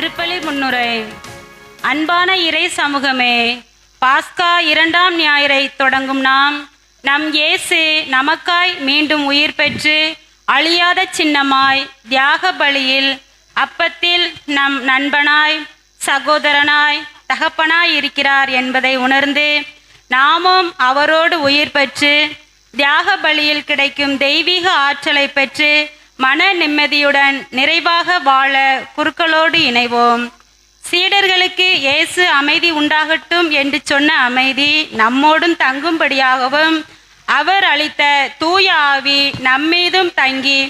திருப்பலி முன்னுரை. அன்பான இறை சமூகமே, பாஸ்கா 2ஆம் ஞாயிறை தொடங்கும் நாம் நம் இயேசு நமக்காய் மீண்டும் உயிர் பெற்று அழியாத சின்னமாய் தியாக பலியில் அப்பத்தில் நம் நண்பனாய் சகோதரனாய் தகப்பனாய் இருக்கிறார் என்பதை உணர்ந்து நாமும் அவரோடு உயிர் பெற்று தியாக பலியில் கிடைக்கும் தெய்வீக ஆற்றலை பெற்று மன நிம்மதியுடன் நிறைவாக வாழ குருக்களோடு இணைவோம். சீடர்களுக்கு இயேசு அமைதி உண்டாகட்டும் என்று சொன்ன அமைதி நம்மோடும் தங்கும்படியாகவும் அவர் அளித்த தூய ஆவி நம்மீதும் தங்கி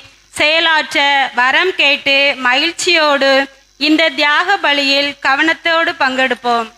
செயலாற்ற வரம் கேட்டு மகிழ்ச்சியோடு இந்த தியாக பலியில் கவனத்தோடு பங்கெடுப்போம்.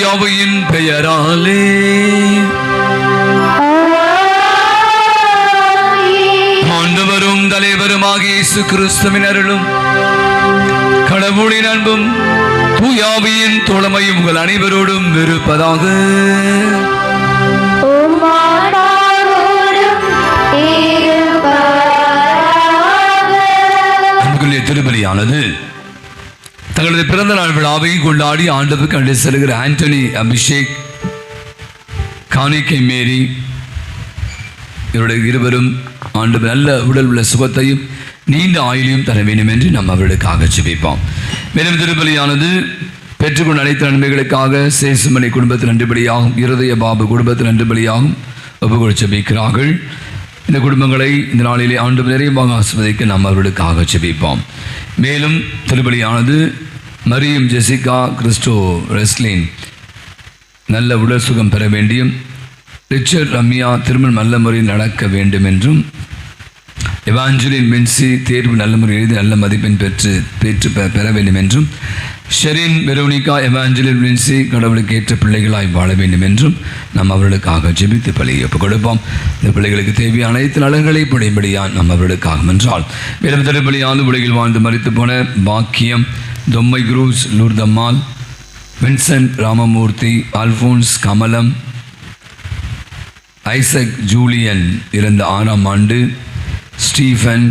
யாவையின் பெயராலே ஆண்டவரும் தலைவருமாகிய இயேசு கிறிஸ்துவின் அருளும் கடவுளின் அன்பும் தூயாவியின் தோழமையும் உங்கள் அனைவரோடும் இருப்பதாக. திருப்பலியானது தங்களது பிறந்த நாள் விழாவை கொண்டாடி ஆண்டவருக்கு அண்டை செல்கிற ஆண்டனி அபிஷேக், காணிக்கை மேரி இவருடைய இருவரும் ஆண்டவர் நல்ல உடல் உள்ள சுகத்தையும் நீண்ட ஆயுளையும் தர வேண்டும் என்று நாம் அவர்களுக்காக ஜெபிப்போம். மேலும் திருப்பலியானது பெற்றுக்கொண்ட அனைத்து நன்மைகளுக்காக சேசுமணி குடும்பத்தில் நன்றிபலியாகும், இருதய பாபு குடும்பத்தில் நன்றிபலியாகும் ஒப்புக்கொடு ஜெபிக்கிறார்கள். இந்த குடும்பங்களை இந்த நாளிலே ஆண்டவர் நிறைவாக ஆசிர்வதிக்க நாம் அவர்களுக்காக ஜெபிப்போம். மேலும் திருப்பலியானது மரியம் ஜெசிகா கிறிஸ்டோ ரெஸ்லின் நல்ல உடல் சுகம் பெற வேண்டியும், ரிச்சர்ட் ரம்யா திருமணம் நல்ல முறையில் நடக்க வேண்டும் என்றும், எவாஞ்சலின் மின்சி தேர்வு நல்ல முறையில் எழுதி நல்ல மதிப்பெண் பெற வேண்டும் என்றும், ஷெரின் வெரோனிகா எவாஞ்சலின் வின்சி கடவுளுக்கு ஏற்ற பிள்ளைகளாய் வாழ வேண்டும் என்றும் நாம் அவர்களுக்காக ஜெபித்து பலியை ஒப்புக் கொடுப்போம். இந்த பிள்ளைகளுக்கு தேவையான அனைத்து நலன்களை புடையும்படியால் நாம் அவர்களுக்காக என்றால் வேறு திருப்பலியாண்டு உலகில் வாழ்ந்து மரித்து போன பாக்கியம், தொம்மை குரூஸ், லூர்தம்மாள், வின்சென்ட், ராமமூர்த்தி, அல்ஃபோன்ஸ், கமலம், ஐசக், ஜூலியன் இறந்த 6ஆம் ஆண்டு, ஸ்டீஃபன்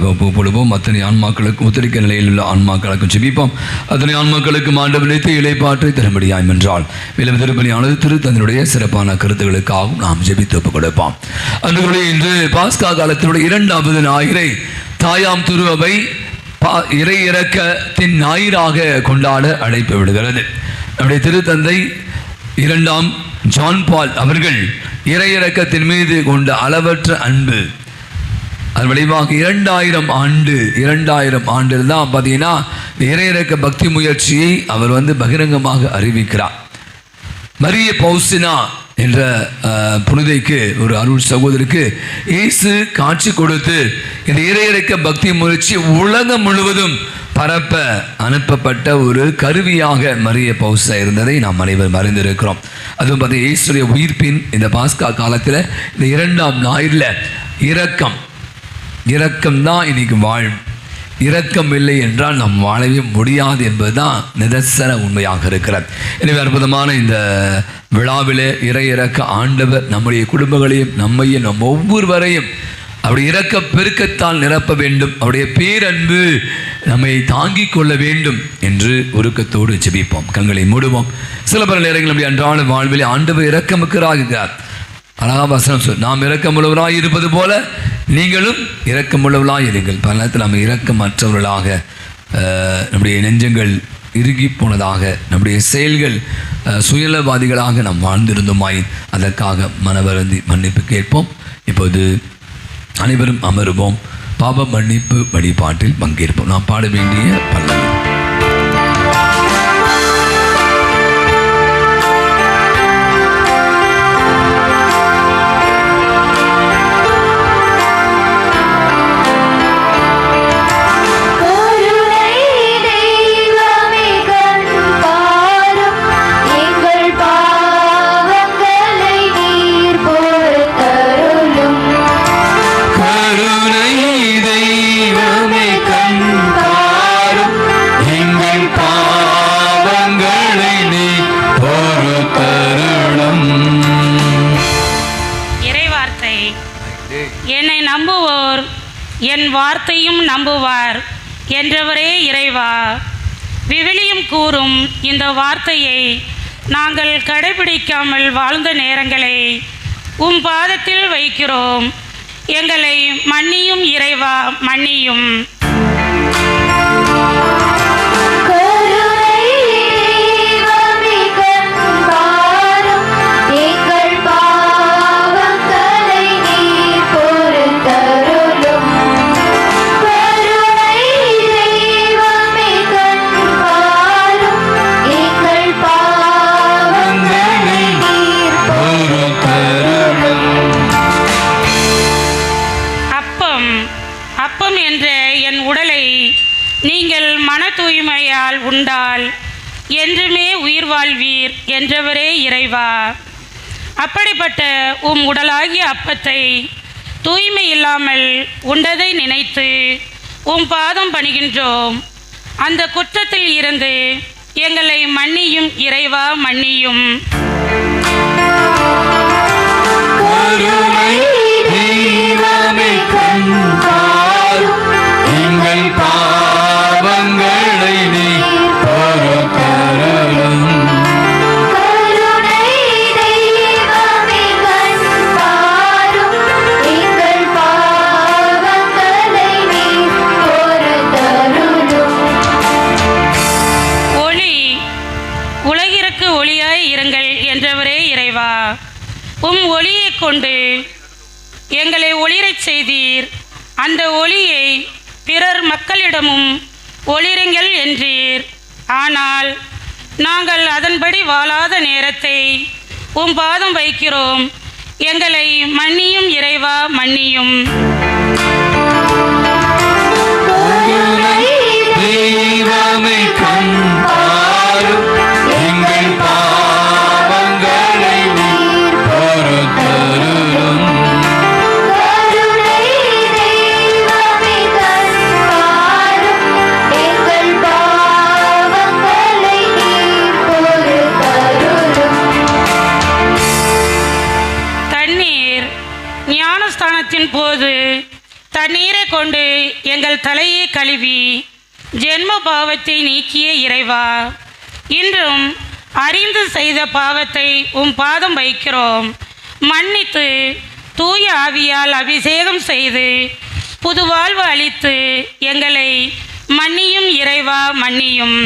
ஒப்புப்படுவோம். அத்தனை ஆன்மாக்களுக்கு உத்தரிக்க நிலையில் உள்ள ஆன்மாக்களுக்கும் ஜெபிப்போம். அத்தனை ஆன்மாக்களுக்கும் ஆண்டவர் நினைத்து இளைப்பாற்றை தரும்படியாய் என்றால் மேலும் திருப்பலியானது திருத்தந்தனுடைய சிறப்பான கருத்துக்களுக்காகவும் நாம் ஜெபித்து ஒப்புக் கொடுப்போம். அன்றுடைய இன்று பாஸ்கா காலத்தினுடைய 2வது ஞாயிறை தாயாம் திருவை இறை இறக்கத்தின் ஞாயிறாக கொண்டாட அழைப்பு விடுகிறது. நம்முடைய திருத்தந்தை 2ஆம் ஜான் பால் அவர்கள் இறை இறக்கத்தின் மீது கொண்ட அளவற்ற அன்பு, அது விளைவாக 2000 ஆண்டில் தான் பார்த்தீங்கன்னா இறையிறக்க பக்தி முயற்சியை அவர் பகிரங்கமாக அறிவிக்கிறார். மரிய பௌசினா என்ற புனிதைக்கு, ஒரு அருள் சகோதரிக்கு இயேசு காட்சி கொடுத்து இந்த இறையிறக்க பக்தி முயற்சி உலகம் முழுவதும் பரப்ப அனுப்பப்பட்ட ஒரு கருவியாக மரிய பௌசா இருந்ததை நாம் அனைவரும் அறிந்திருக்கிறோம். அதுவும் பார்த்தீங்கன்னா இயேசுடைய உயிர்ப்பின் இந்த பாஸ்கா காலத்தில் இந்த 2ஆம் ஞாயிறில் இரக்கம் தான் இன்னைக்கு வாழும். இரக்கம் இல்லை என்றால் நாம் வாழவே முடியாது என்பதுதான் நிதர்சன உண்மையாக இருக்கிறது. எனவே அற்புதமான இந்த விழாவிலே இறை இறக்க ஆண்டவர் நம்முடைய குடும்பங்களையும் நம்மையும் நம் ஒவ்வொருவரையும் அவருடைய இரக்க பெருக்கத்தால் நிரப்ப வேண்டும். அவருடைய பேரன்பு நம்மை தாங்கிக் கொள்ள வேண்டும் என்று உருக்கத்தோடு ஜெபிப்போம். கண்களை மூடுவோம். சில பல நேரங்கள் நம்முடைய அன்றாட வாழ்விலே ஆண்டவர் இரக்கமிக்கராகிறார். அழகாக வசனம் சொல், நாம் இரக்கமுள்ளவராய் இருப்பது போல நீங்களும் இரக்கமுள்ளவர்களாய் இருங்கள். பல நேரத்தில் நம்ம இரக்கமற்றவர்களாக, நம்முடைய நெஞ்சங்கள் இறுகி போனதாக, நம்முடைய செயல்கள் சுயநலவாதிகளாக நாம் வாழ்ந்திருந்தோமாய் அதற்காக மனவருந்தி மன்னிப்பு கேட்போம். இப்போது அனைவரும் அமருவோம். பாவ மன்னிப்பு வழிபாட்டில் பங்கேற்போம். நாம் பாட வேண்டிய பல்லவி. என்னை நம்புவோர் என் வார்த்தையும் நம்புவார் என்றவரே இறைவா. விவிலியம் கூறும் இந்த வார்த்தையை நாங்கள் கடைபிடிக்காமல் வாழ்ந்த நேரங்களை உம் பாதத்தில் வைக்கிறோம். எங்களை மன்னியும் இறைவா, மன்னியும். அப்பம் என்ற என் உடலை நீங்கள் மன தூய்மையால் உண்டால் என்றுமே உயிர் வாழ்வீர் என்றவரே இறைவா. அப்படிப்பட்ட உம் உடலாகிய அப்பத்தை தூய்மை இல்லாமல் உண்டதை நினைத்து உம் பாதம் பணிகின்றோம். அந்த குற்றத்தில் இருந்து எங்களை மன்னியும் இறைவா, மன்னியும். எங்கள் பாவங்களை நீ பொறுத்தருளும். ஒளி, உலகிற்கு ஒளியாய் இருங்கள் என்றவரே இறைவா. உம் ஒளியை கொண்டு எங்களை ஒளிரச் செய்தீர். அந்த ஒளியை பிறர் மக்களிடமும் ஒளிருங்கள் என்றீர். ஆனால் நாங்கள் அதன்படி வாழாத நேரத்தை உம் பாதம் வைக்கிறோம். எங்களை மன்னியும் இறைவா, மன்னியும். தெய்வ கண்ணீரை கொண்டு எங்கள் தலையை கழுவி ஜென்ம பாவத்தை நீக்கிய இறைவா, இன்றும் அறிந்து செய்த பாவத்தை பாதம் வைக்கிறோம். மன்னித்து தூய ஆவியால் அபிஷேகம் செய்து புது வாழ்வு அளித்து எங்களை மன்னியும் இறைவா, மன்னியும்.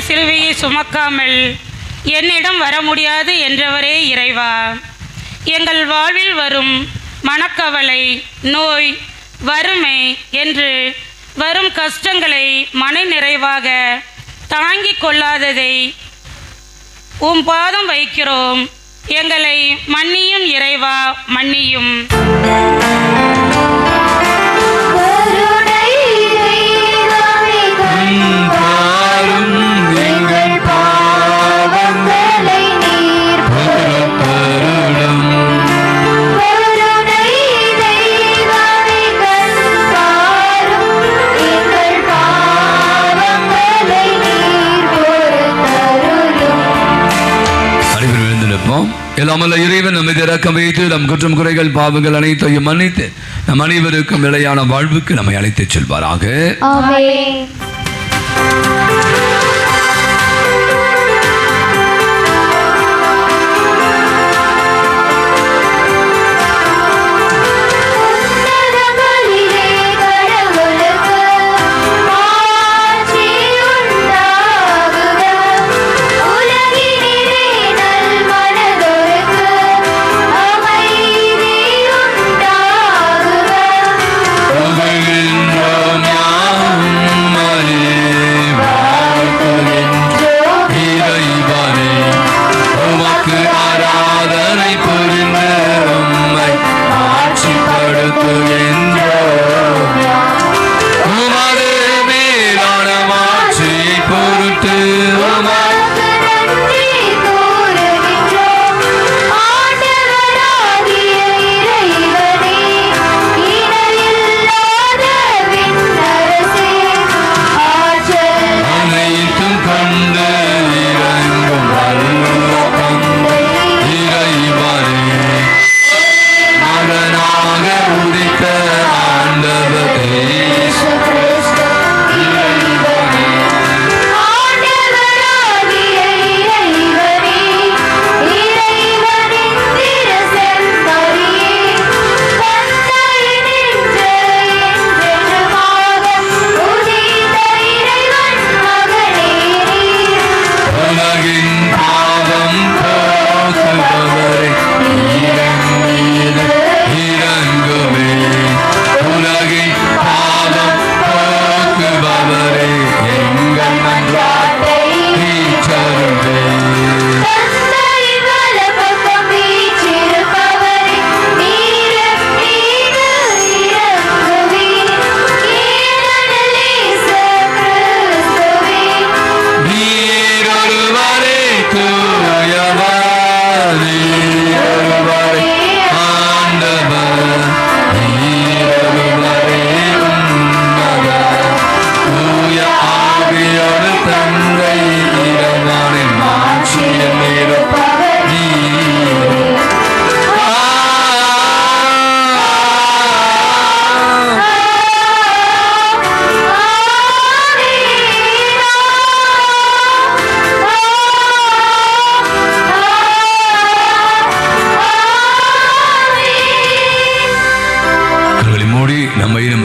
சிலுவையை சுமக்காமல் என்னிடம் வர முடியாது என்றவரே இறைவா, எங்கள் வாழ்வில் வரும் மனக்கவலை, நோய், வறுமை என்று வரும் கஷ்டங்களை மன நிறைவாக தாங்கிக் கொள்ளாததை பாதம் வைக்கிறோம். எங்களை மன்னியும் இறைவா, மன்னியும். எல்லாமல்ல இறைவன் நம்மை இரக்கம் வைத்து நம் குற்றம் குறைகள் பாவங்கள் அனைத்தையும் மன்னித்து நம் அனைவருக்கும் நிலையான வாழ்வுக்கு நம்மை அழைத்துச் செல்வாராக. ஆமென்.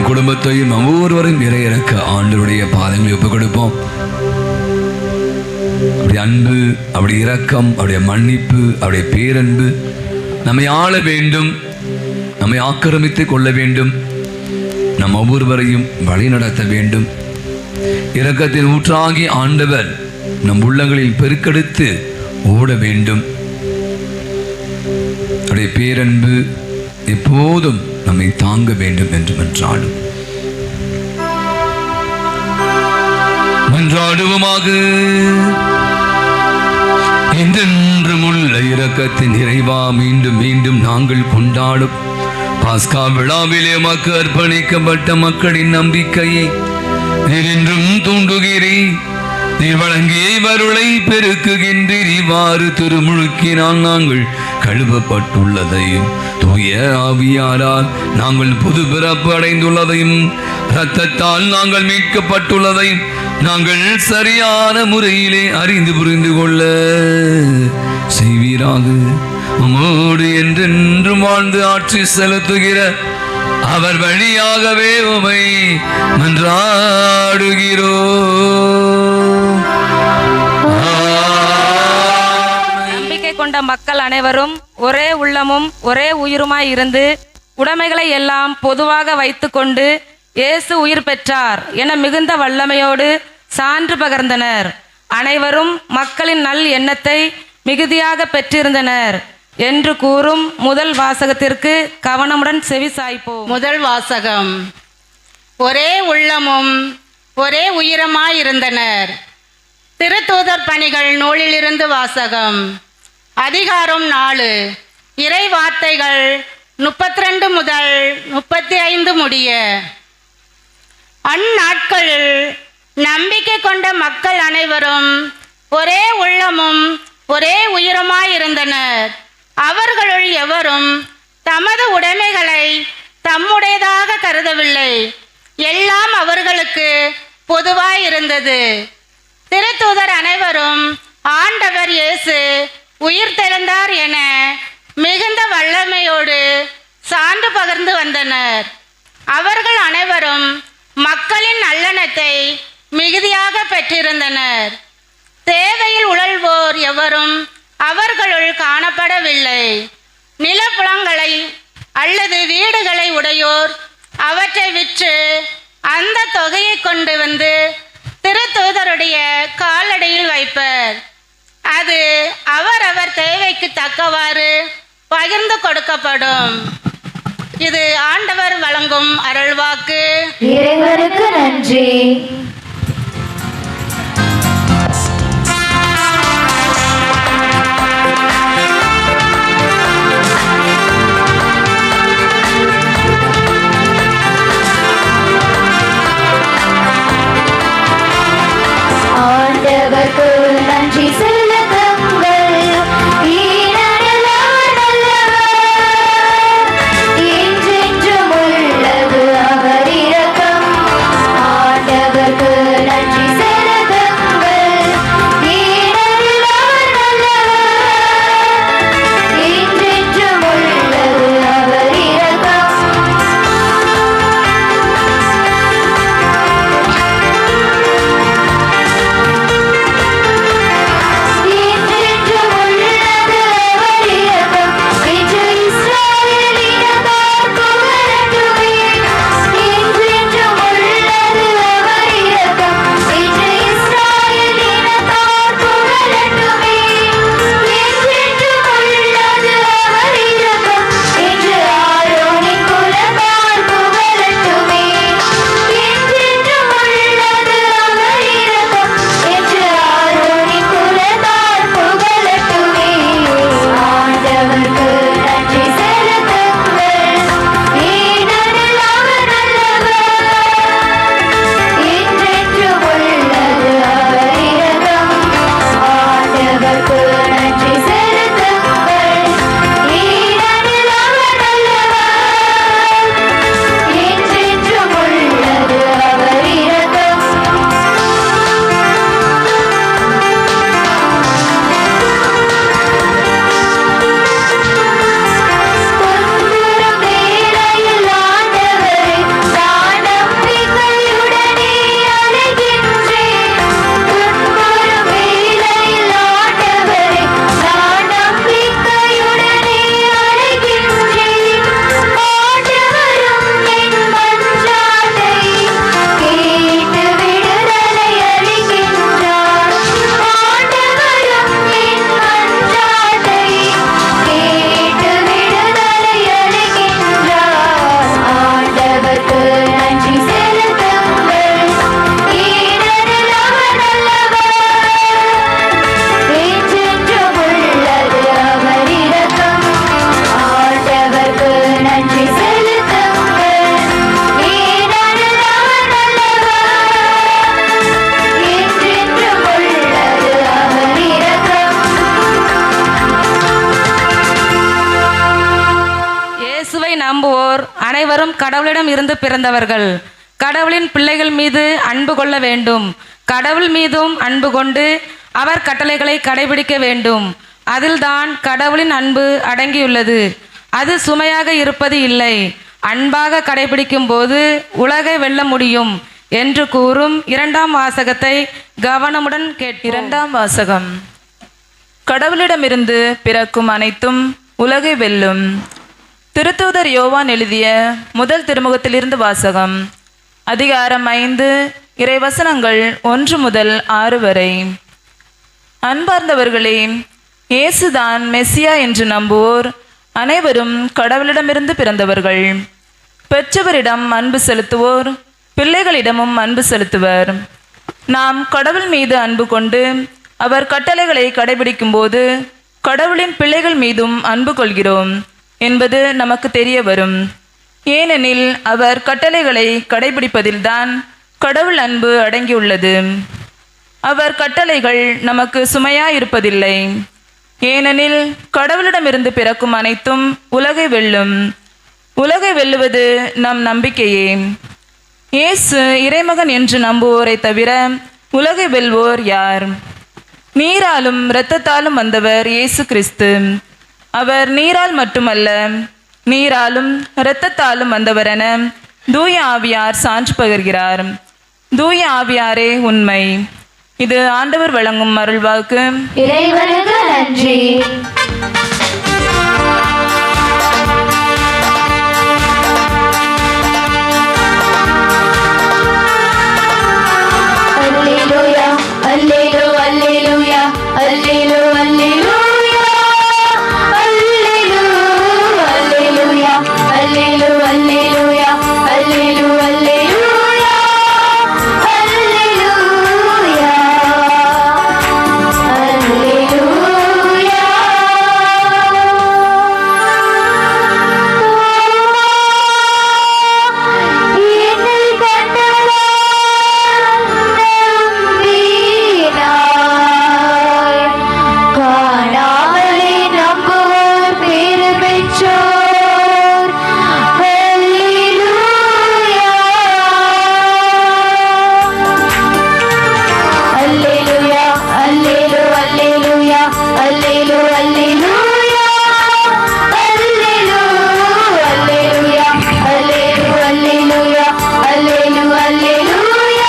குடும்பத்தையும் ஒவ்வொருவரும் இறையிறக்க ஆண்டவருடைய பாதங்களை ஒப்புக் கொடுப்போம். அவருடைய அன்பு, அவருடைய இரக்கம், அவருடைய மன்னிப்பு, அவருடைய பேரன்பு நம்மை ஆள வேண்டும், நம்மை ஆக்கிரமித்து கொள்ள வேண்டும், நம் ஒவ்வொருவரையும் வழி நடத்த வேண்டும். இரக்கத்தின் ஊற்றாகி ஆண்டவர் நம் உள்ளங்களில் பெருக்கெடுத்து ஓட வேண்டும். அவருடைய பேரன்பு எப்போதும் நம்மை தாங்க வேண்டும் என்று என்றாலும் மன்றாடுவோமாக. என்றென்றும் உள்ள இரக்கத்தின் இறைவா, மீண்டும் மீண்டும் நாங்கள் கொண்டாடும் பாஸ்கா விழாவிலே உமக்கு அர்ப்பணிக்கப்பட்ட மக்களின் நம்பிக்கையை நீர் என்றும் தூண்டுகிறீர். நீர் வழங்கிய வருளை பெருக்குகின்றீர். இவ்வாறு திருமுழுக்கினால் நாங்கள் கழுவப்பட்டுள்ளதையும் தூய ஆவியாரால் நாங்கள் புது பிறப்பு அடைந்துள்ளதையும் இரத்தத்தால் நாங்கள் மீட்கப்பட்டுள்ளதையும் நாங்கள் சரியான முறையிலே அறிந்து புரிந்து கொள்ள செய்வீராக. உம்மோடு என்றென்றும் வாழ்ந்து ஆட்சி செலுத்துகிற அவர் வழியாகவே உம்மை மன்றாடுகிறோம். நம்பிக்கை கொண்ட மக்கள் அனைவரும் ஒரே உள்ளமும் ஒரே உயிருமாய் இருந்து உடைமைகளை எல்லாம் பொதுவாக வைத்துக்கொண்டு இயேசு உயிர் பெற்றார் என மிகுந்த வல்லமையோடு சான்று பகர்ந்தனர். அனைவரும் மக்களின் நல் எண்ணத்தை மிகுதியாக பெற்றிருந்தனர் என்று கூறும் முதல் வாசகத்திற்கு கவனமுடன் செவி சாய்ப்போம். முதல் வாசகம். ஒரே உள்ளமும் ஒரே உயிரமாயிருந்தனர். திருத்தூதர் பணிகள் நூலிலிருந்து வாசகம். அதிகாரம் 4. இறை வார்த்தைகள் 32 முதல் 35 முடிய. அந்நாட்களில் நம்பிக்கை கொண்ட மக்கள் அனைவரும் ஒரே உள்ளமும் ஒரே உயிருமாயிருந்தனர். அவர்களுள் எவரும் தமது உடைமைகளை தம்முடையதாக கருதவில்லை. எல்லாம் அவர்களுக்கு பொதுவாயிருந்தது. திருத்தூதர் அனைவரும் ஆண்டவர் இயேசு உயிர் தெழுந்தார் என மிகுந்த வல்லமையோடு சான்று பகர்ந்து வந்தனர். அவர்கள் அனைவரும் மக்களின் நல்லெண்ணத்தை மிகுதியாக பெற்றிருந்தனர். தேவையில் உழல்வோர் எவரும் அவர்களுள் காணப்படவில்லை. நிலப்புலங்களை அல்லது வீடுகளை உடையோர் அவற்றை விற்று அந்த தொகையை கொண்டு வந்து திருத்தூதருடைய காலடியில் வைப்பர். அது அவரவர் தேவைக்கு தக்கவாறு பகிர்ந்து கொடுக்கப்படும். இது ஆண்டவர் வழங்கும் அருள்வாக்கு. இறைவனுக்கு நன்றி. ஆண்டவர்க்கு நன்றி செலுத்துங்கள். ஈனடியார் நல்லவர். என்றென்றும் உள்ளது அவர் இரக்கம். ஆண்டவர்க்கு நம்புவோர் அனைவரும் கடவுளிடம் இருந்து பிறந்தவர்கள். கடவுளின் பிள்ளைகள் மீது அன்பு கொள்ள வேண்டும். கடவுள் மீதும் அன்பு கொண்டு அவர் கட்டளைகளை கடைபிடிக்க வேண்டும். அதில்தான் கடவுளின் அன்பு அடங்கியுள்ளது. அது சுமையாக இருப்பது இல்லை. அன்பாக கடைபிடிக்கும் போது உலகை வெல்ல முடியும் என்று கூறும் இரண்டாம் வாசகத்தை கவனமுடன் கேட்போம். இரண்டாம் வாசகம். கடவுளிடமிருந்து பிறக்கும் அனைத்தும் உலகை வெல்லும். திருத்தூதர் யோவான் எழுதிய முதல் திருமுகத்திலிருந்து வாசகம். அதிகாரம் 5, இறைவசனங்கள் 1 முதல் 6 வரை. அன்பார்ந்தவர்களே, இயேசுதான் மெசியா என்று நம்புவோர் அனைவரும் கடவுளிடமிருந்து பிறந்தவர்கள். பெற்றவரிடம் அன்பு செலுத்துவோர் பிள்ளைகளிடமும் அன்பு செலுத்துவர். நாம் கடவுள் மீது அன்பு கொண்டு அவர் கட்டளைகளை கடைபிடிக்கும் போது கடவுளின் பிள்ளைகள் மீதும் அன்பு கொள்கிறோம் என்பது நமக்கு தெரிய வரும். ஏனெனில் அவர் கட்டளைகளை கடைபிடிப்பதில்தான் கடவுள் அன்பு அடங்கியுள்ளது. அவர் கட்டளைகள் நமக்கு சுமையாயிருப்பதில்லை. ஏனெனில் கடவுளிடமிருந்து பிறக்கும் அனைத்தும் உலகை வெல்லும். உலகை வெல்லுவது நம் நம்பிக்கையே. இயேசு இறைமகன் என்று நம்புவோரை தவிர உலகை வெல்வோர் யார்? நீராலும் இரத்தத்தாலும் வந்தவர் இயேசு கிறிஸ்து. அவர் நீரால் மட்டுமல்ல, நீராலும் இரத்தத்தாலும் வந்தவர் என தூய ஆவியார் சான்று பகர்கிறார். தூய ஆவியாரே உண்மை. இது ஆண்டவர் வழங்கும் அருள்வாக்கு. இறைவனுக்கு நன்றி. அல்லேலூயா, அல்லேலூ, அல்லேலூயா, அல்லேலூ, அல்லேலூயா, அல்லேலூ, அல்லேலூயா, அல்லேலூ, அல்லேலூயா, அல்லேலூ, அல்லேலூயா, அல்லேலூயா, அல்லேலூயா. என்னை கண்டவர் நம்பினாய். காணாமலே நம்புவோர் பேறு பெற்றோர். அல்லேலூயா, அல்லேலூ, அல்லேலூயா, அல்லேலூ, அல்லேலூயா, அல்லேலூ, அல்லேலூயா, அல்லேலூ, அல்லேலூயா, அல்லேலூ, அல்லேலூயா,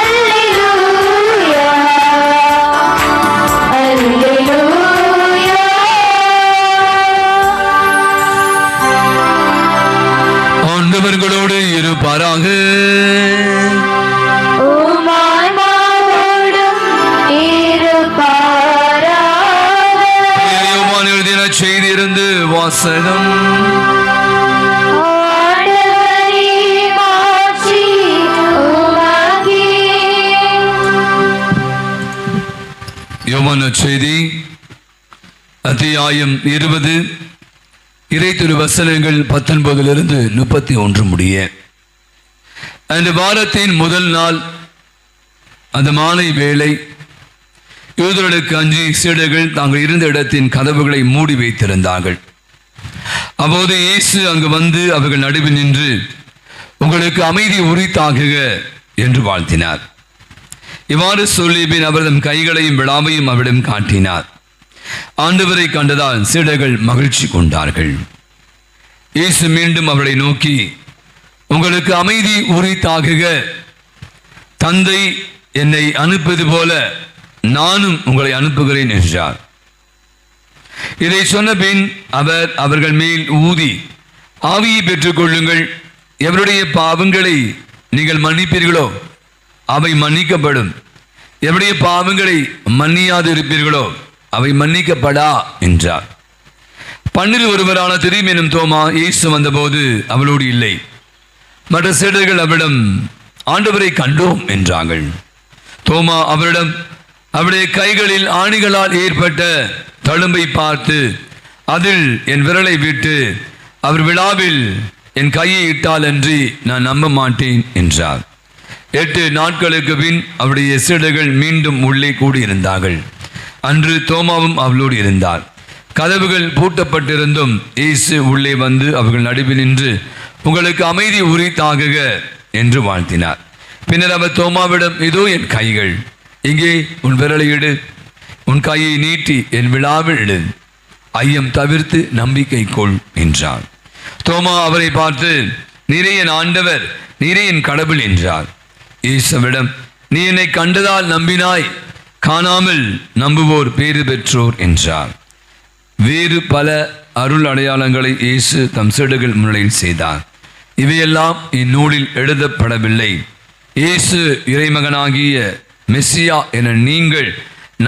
அல்லேலூயா, அல்லேலூயா. ஆண்டவர்களோடு இருப்பாராக. உம்மாவோடும் இருப்பாராக. யோவான் எழுதின செய்தியிருந்து வாசகம். ஆண்டவரே, மாட்சி உமக்கே. யோவான் செய்தி அத்தியாயம் 20 இறை திருவசனங்கள் 19 31 முடிய. அந்த வாரத்தின் முதல் நாள் அந்த மாலை வேளை யூதர்களுக்கு அஞ்சி சீடர்கள் தாங்கள் இருந்த இடத்தின் கதவுகளை மூடி வைத்திருந்தார்கள். அப்போது இயேசு அங்கு வந்து அவர்கள் நடுவில் நின்று, உங்களுக்கு அமைதி உரித்தாகுக என்று வாழ்த்தினார். இவ்வாறு சொல்லி பின் அவர் தம் கைகளையும் விழாவையும் அவரிடம் காட்டினார். ஆண்டவரை கண்டதால் சீடர்கள் மகிழ்ச்சி கொண்டார்கள். இயேசு மீண்டும் அவர்களை நோக்கி, உங்களுக்கு அமைதி உரித்தாகுக. தந்தை என்னை அனுப்புவது போல நானும் உங்களை அனுப்புகிறேன் என்றார். இதை சொன்ன பின் அவர் அவர்கள் மேல் ஊதி, ஆவியை பெற்றுக்கொள்ளுங்கள். எவருடைய பாவங்களை நீங்கள் மன்னிப்பீர்களோ அவை மன்னிக்கப்படும். எவருடைய பாவங்களை மன்னியாது இருப்பீர்களோ அவை மன்னிக்கப்படா என்றார். 12 ஒருவரான திரிம் எனும் தோமா இயேசு வந்தபோது அவளோடு இல்லை. மற்ற சீடர்கள் அவரிடம், ஆண்டவரை கண்டோம் என்றார்கள். தோமா அவரிடம், அவருடைய கைகளில் ஆணிகளால் ஏற்பட்ட தழும்பை பார்த்து அதில் என் விரலை விட்டு அவர் விழாவில் என் கையை இட்டால் அன்றி நான் நம்ப மாட்டேன் என்றார். 8 நாட்களுக்கு பின் அவருடைய சீடர்கள் மீண்டும் உள்ளே கூடியிருந்தார்கள். அன்று தோமாவும் அவளோடு இருந்தார். கதவுகள் பூட்டப்பட்டிருந்தும் இயேசு உள்ளே வந்து அவர்கள் நடுவில் நின்று, உங்களுக்கு அமைதி உரித்தாகுக என்று வாழ்த்தினார். பின்னர் அவர் தோமாவிடம், இதோ என் கைகள், இங்கே உன் விரலை இடு, உன் கையை நீட்டி என் விழாவில் இடு, ஐயம் தவிர்த்து நம்பிக்கை கொள் என்றார். தோமா அவரை பார்த்து, நீரே என் ஆண்டவர், நீரே என் கடவுள் என்றார். இயேசுவிடம், நீ என்னை கண்டதால் நம்பினாய், காணாமல் நம்புவோர் பேறு பெற்றோர் என்றார். வேறு பல அருள் அடையாளங்களை இயேசு தம் சீடர்கள் முன்னிலையில் செய்தார். இவையெல்லாம் இந்நூலில் எழுதப்படவில்லை. இயேசு இறைமகனாகிய மெஸ்ஸியா என நீங்கள்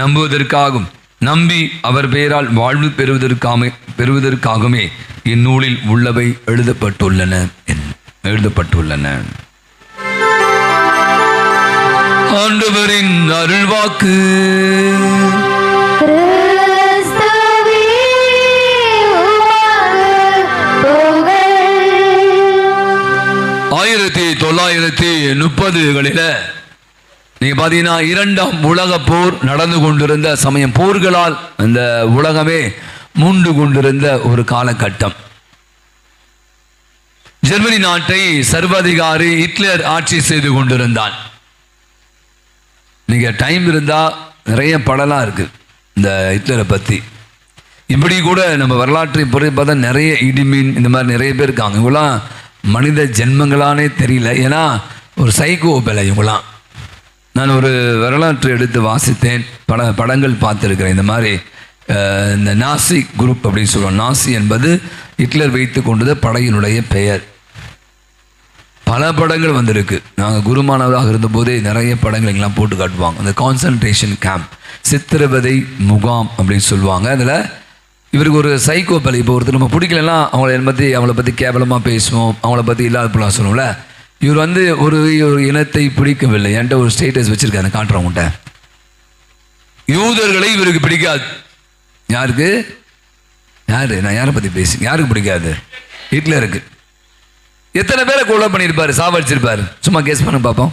நம்புவதற்காகவும் நம்பி அவர் பெயரால் வாழ்வு பெறுவதற்காகவே இந்நூலில் உள்ளவை எழுதப்பட்டுள்ளன. ஆண்டவரின் அருள்வாக்கு. கிறிஸ்துவே உமக்கு புகழ். 1930களில் நீங்க பார்த்தீங்கன்னா 2ஆம் உலக போர் நடந்து கொண்டிருந்த சமயம், போர்களால் அந்த உலகமே மூண்டு கொண்டிருந்த ஒரு காலகட்டம். ஜெர்மனி நாட்டை சர்வாதிகாரி ஹிட்லர் ஆட்சி செய்து கொண்டிருந்தான். நீங்க டைம் இருந்தா நிறைய படலாம் இருக்கு இந்த ஹிட்லரை பத்தி. இப்படி கூட நம்ம வரலாற்றை பொறுத்து பார்த்தா நிறைய இடிமீன் இந்த மாதிரி நிறைய பேர் இருக்காங்க. இவங்களாம் மனித ஜென்மங்களானே தெரியல, ஏன்னா ஒரு சைக்கோ பேலை இவங்களாம். நான் ஒரு வரலாற்றை எடுத்து வாசித்தேன், படங்கள் பார்த்துருக்கிறேன். இந்த மாதிரி இந்த நாசி குரூப் அப்படின்னு சொல்லுவோம். நாசி என்பது ஹிட்லர் வைத்து கொண்டது படையினுடைய பெயர். பல படங்கள் வந்திருக்கு. நாங்கள் குருமானவராக இருந்தபோதே நிறைய படங்கள் எங்கெல்லாம் போட்டு காட்டுவாங்க. அந்த கான்சன்ட்ரேஷன் கேம்ப், சித்திரவதை முகாம் அப்படின்னு சொல்லுவாங்க. அதில் இவருக்கு ஒரு சைக்கோ பேலை. இப்போ ஒருத்தர் நம்ம பிடிக்கலன்னா அவங்கள பற்றி கேவலமாக பேசுவோம், அவங்கள பற்றி இல்லாத போலாம் சொல்லுவோம்ல. இவர் வந்து ஒரு இனத்தை பிடிக்கவில்லை. என்கிட்ட ஒரு ஸ்டேட்டஸ் வச்சிருக்காரு, காட்டுறவங்ககிட்ட. யூதர்களை இவருக்கு பிடிக்காது. யாருக்கு? நான் யாரை பற்றி யாருக்கு பிடிக்காது? ஹிட்லருக்கு. எத்தனை பேரை கொலை பண்ணியிருப்பாரு, சாவடிச்சிருப்பாரு? சும்மா கேஸ் பண்ண பார்ப்போம்.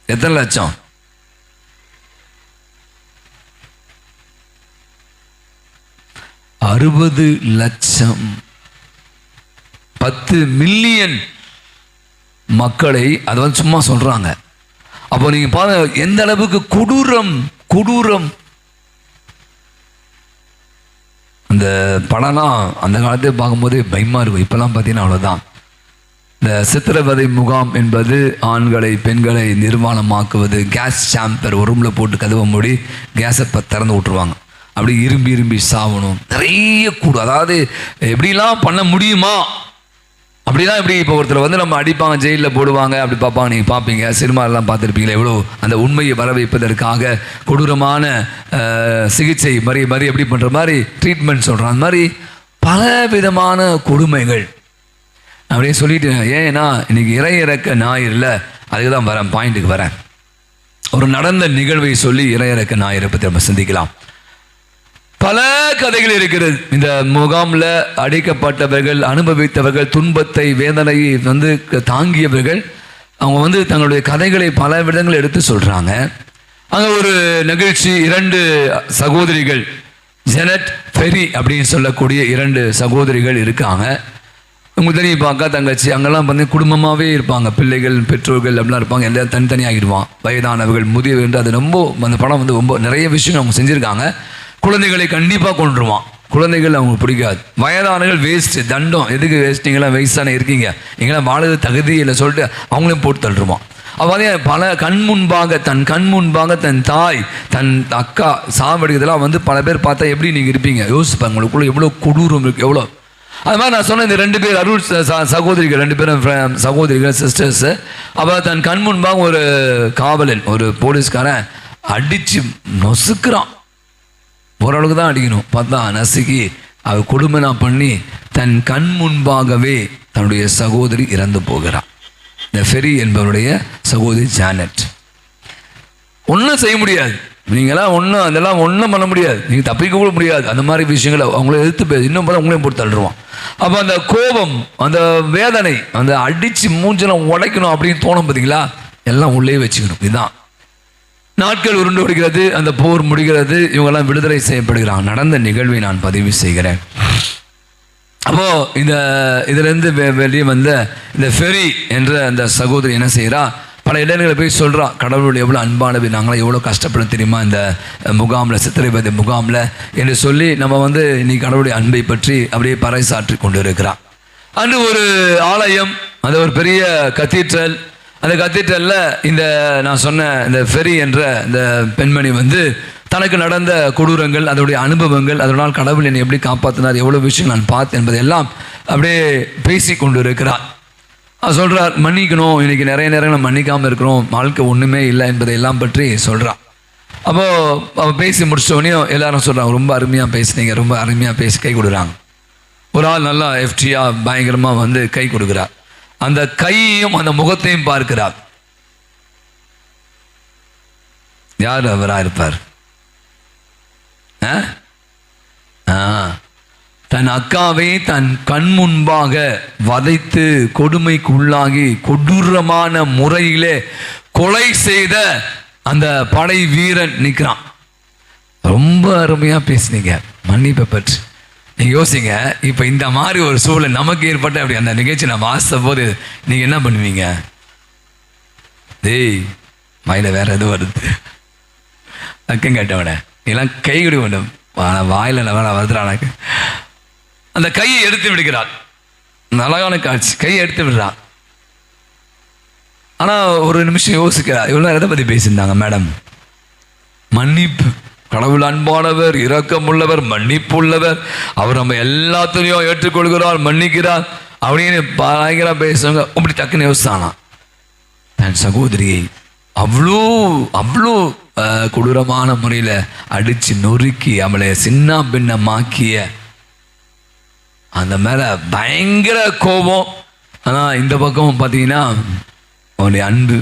எத்தனை லட்சம்? 60 லட்சம், 10 மில்லியன் மக்களை அதை வந்து சும்மா சொல்றாங்க. அப்போ நீங்க பாருங்க எந்த அளவுக்கு கொடூரம். அந்த படம்லாம் அந்த காலத்தை பார்க்கும்போது பயமா இருக்கும். இப்பெல்லாம் பார்த்தீங்கன்னா அவ்வளோதான். இந்த சித்திரவதை முகாம் என்பது ஆண்களை பெண்களை நிர்வாணமாக்குவது. கேஸ் சாம்பர் ஒரு ரூமில் போட்டு கதவை மூடி கேஸை திறந்து விட்டுருவாங்க. அப்படி இரும்பி சாவணும். நிறைய கூடும். அதாவது எப்படிலாம் பண்ண முடியுமா அப்படிலாம். இப்படி இப்போ ஒருத்தர் வந்து நம்ம அடிப்பாங்க, ஜெயிலில் போடுவாங்க, அப்படி பார்ப்பாங்க. நீங்கள் பார்ப்பீங்க, சினிமாலாம் பார்த்துருப்பீங்களா, எவ்வளோ அந்த உண்மையை வர வைப்பதற்காக கொடூரமான சிகிச்சை மறி எப்படி பண்ணுற மாதிரி ட்ரீட்மெண்ட் சொல்கிறாங்க. அந்த மாதிரி பல விதமான கொடுமைகள் அப்படியே சொல்லிட்டு. ஏன்னா இன்னைக்கு இறையிறக்க ஞாயிறில் அதுக்கு தான் வரேன், பாயிண்ட்டுக்கு வரேன். ஒரு நடந்த நிகழ்வை சொல்லி இறையிறக்க ஞாயிறை பற்றி நம்ம சிந்திக்கலாம். பல கதைகள் இருக்கிறது. இந்த முகாமில் அடைக்கப்பட்டவர்கள், அனுபவித்தவர்கள், துன்பத்தை வேதனையை வந்து தாங்கியவர்கள், அவங்க வந்து தங்களுடைய கதைகளை பல விதங்கள் எடுத்து சொல்றாங்க. அங்கே ஒரு நிகழ்ச்சி, 2 சகோதரிகள், ஜெனட் ஃபெரி அப்படின்னு சொல்லக்கூடிய 2 சகோதரிகள் இருக்காங்க. உங்களுக்கு தெரியும், இப்போ அக்கா தங்கச்சி அங்கெல்லாம் வந்து குடும்பமாகவே இருப்பாங்க. பிள்ளைகள் பெற்றோர்கள் அப்படிலாம் இருப்பாங்க. எல்லாம் தனித்தனியாகிடுவான். வயதானவர்கள், முதியவர்கள். அது ரொம்ப அந்த படம் வந்து ரொம்ப நிறைய விஷயங்கள் அவங்க செஞ்சுருக்காங்க. குழந்தைகளை கண்டிப்பாக கொண்டுருவான். குழந்தைகள் அவங்க பிடிக்காது. வயதானவர்கள் வேஸ்ட்டு, தண்டம். எதுக்கு வேஸ்ட்? நீங்களாம் வயசான இருக்கீங்க, நீங்களாம் வாழது தகுதி இல்லை சொல்லிட்டு அவங்களையும் போட்டு தள்ளுருவான். அப்போ பல தன் கண் முன்பாக தன் தாய், தன் அக்கா சாவடிக்கிறதுலாம் வந்து பல பேர் பார்த்தா எப்படி நீங்கள் இருப்பீங்க யோசிப்பாங்க. உங்களுக்குள்ள எவ்வளோ கொடூரம் இருக்குது, எவ்வளோ. அது மாதிரி நான் சொன்ன இந்த 2 பேர் அருள் சகோதரிகள், 2 பேரும் சகோதரிகள், சிஸ்டர்ஸு. அப்போ தன் கண் முன்பாக ஒரு காவலன், ஒரு போலீஸ்காரன் அடித்து நொசுக்கிறான். ஓரளவுக்கு தான் அடிக்கணும், பார்த்தா நசுக்கி அவ கொடுமைனா பண்ணி தன் கண் முன்பாகவே தன்னுடைய சகோதரி இறந்து போகிறான். இந்த ஃபெரி என்பவருடைய சகோதரி ஜானட். ஒன்றும் செய்ய முடியாது. நீங்களாம் அதெல்லாம் ஒன்றும் பண்ண முடியாது. நீங்கள் தப்பிக்க கூட முடியாது. அந்த மாதிரி விஷயங்களை அவங்கள எதிர்த்து இன்னும் உங்களையும் போட்டு தள்ளுருவான். அப்போ அந்த கோபம், அந்த வேதனை, அந்த அடித்து மூஞ்செல்லாம் உடைக்கணும் அப்படின்னு தோணும் பார்த்தீங்களா, எல்லாம் உள்ளே வச்சுக்கணும். இதுதான் நாட்கள் உருண்டு ஓடுகிறது, அந்த போர் முடிகிறது, இவங்கெல்லாம் விடுதலை செய்யப்படுகிறாங்க. நடந்த நிகழ்வை நான் பதிவு செய்கிறேன். அப்போ இதிலிருந்து வெளியே வந்த இந்த ஃபெரி என்ற அந்த சகோதரி என்ன செய்கிறா, பல இடங்களில் போய் சொல்கிறா, கடவுளோட எவ்வளோ அன்பானது, நாங்களாம் எவ்வளோ கஷ்டப்படும் தெரியுமா இந்த முகாமில், சித்திரைவதை முகாமில் என்று சொல்லி நம்ம இன்னைக்கு கடவுளுடைய அன்பை பற்றி அப்படியே பறைசாற்றி கொண்டு இருக்கிறான். அன்று ஒரு ஆலயம், அது ஒரு பெரிய கத்தீட்ரல். அந்த கத்தீட்ரலில் நான் சொன்ன இந்த ஃபெரி என்ற இந்த பெண்மணி தனக்கு நடந்த கொடூரங்கள், அதோடைய அனுபவங்கள், அதனால் கடவுள் என்னை எப்படி காப்பாற்றினார், எவ்வளோ விஷயம் நான் பார்த்தேன் என்பதெல்லாம் அப்படியே பேசி கொண்டு இருக்கிறார். அவர் சொல்கிறார், மன்னிக்கணும், இன்றைக்கி நிறைய நேரங்கள் மன்னிக்காமல் இருக்கிறோம், வாழ்க்கை ஒன்றுமே இல்லை என்பதையெல்லாம் பற்றி சொல்கிறான். அப்போது அவள் பேசி முடிச்சோடனே எல்லாரும் சொல்கிறாங்க, ரொம்ப அருமையாக பேசுனீங்க, ரொம்ப அருமையாக பேசி கை கொடுக்குறாங்க. ஒரு ஆள் நல்லா எஃப்டியாக பயங்கரமாக கை கொடுக்குறார். அந்த கையையும் அந்த முகத்தையும் பார்க்கிறார். யார் அவராக இருப்பார்? தன் அக்காவை தன் கண் முன்பாக வதைத்து கொடுமைக்கு உள்ளாகி கொடூரமான முறையிலே கொலை செய்த அந்த படை வீரன் நிற்கிறான். ரொம்ப அருமையா பேசுனீங்க மன்னிப்பை பற்றி. நீங்க யோசிங்க, இப்ப இந்த மாதிரி ஒரு சூழல் நமக்கு ஏற்பட்ட அப்படி அந்த நிகழ்ச்சி நான் வாசித்த போது நீங்க என்ன பண்ணுவீங்க? டேய் மயில வேற எதுவும் வருது, அக்கம் கேட்டவன எல்லாம் கை விட வேண்டும், வாயில வருதுறானக்கு. அந்த கையை எடுத்து விடுகிறார். அழகான காட்சி, கையை எடுத்து விடுறான். ஆனா ஒரு நிமிஷம் யோசிக்கிறார், இவ்வளவு எதை பத்தி பேசியிருந்தாங்க மேடம்? மன்னிப்பு. கடவுள் அன்பானவர், இரக்கமுள்ளவர், மன்னிப்பு உள்ளவர், அவர் நம்ம எல்லாத்தையும் ஏற்றுக்கொள்கிறார், மன்னிக்கிறார் அப்படின்னு பயங்கர பேசுவாங்க. அப்படி டக்குன்னு யோசிச்சானா, தன் சகோதரியை அவ்வளோ அவ்வளோ கொடூரமான முறையில் அடித்து நொறுக்கி அவளை சின்ன பின்னமாக்கிய அந்த மேலே பயங்கர கோபம். ஆனால் இந்த பக்கம் பார்த்தீங்கன்னா அவனுடைய அன்பு.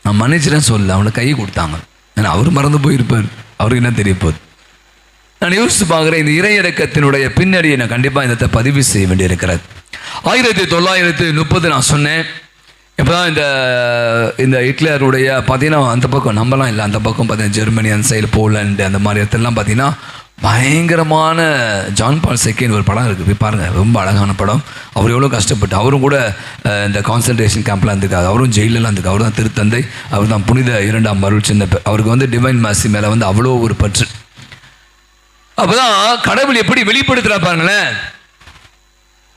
நான் மன்னிச்சிட்டேன் சொல்ல, அவனை கை கொடுத்தாங்க. ஏன்னா அவர் மறந்து போயிருப்பார், அவருக்கு என்ன தெரிய போகுது. நான் யோசித்து பார்க்குறேன், இந்த இறையிறக்கத்தினுடைய பின்னணியை நான் கண்டிப்பாக இந்த பதிவு செய்ய வேண்டியிருக்கிறது. 1930 நான் சொன்னேன். இப்போ தான் இந்த ஹிட்லருடைய பார்த்தீங்கன்னா அந்த பக்கம் நம்மலாம் இல்லை, அந்த பக்கம் பார்த்தீங்கன்னா ஜெர்மனி, அந்த சைடு போலண்டு, அந்த மாதிரி இடத்துலலாம் பார்த்தீங்கன்னா பயங்கரமான ஜான் பால் செகண்ட் ஒரு படம் இருக்குது, போய் பாருங்கள், ரொம்ப அழகான படம். அவர் எவ்வளோ கஷ்டப்பட்டு, அவரும் கூட இந்த கான்சன்ட்ரேஷன் கேம்ப்லாம் இருந்துக்காது, அவரும் ஜெயிலெலாம் இருந்துக்கு. அவர் தான் திருத்தந்தை, அவர் தான் புனித 2ஆம் அருள் சின்ன. அவருக்கு டிவைன் மாசி மேலே அவ்வளோ ஒரு பற்று. அப்போதான் கடவுள் எப்படி வெளிப்படுத்துகிறா பாருங்களேன்.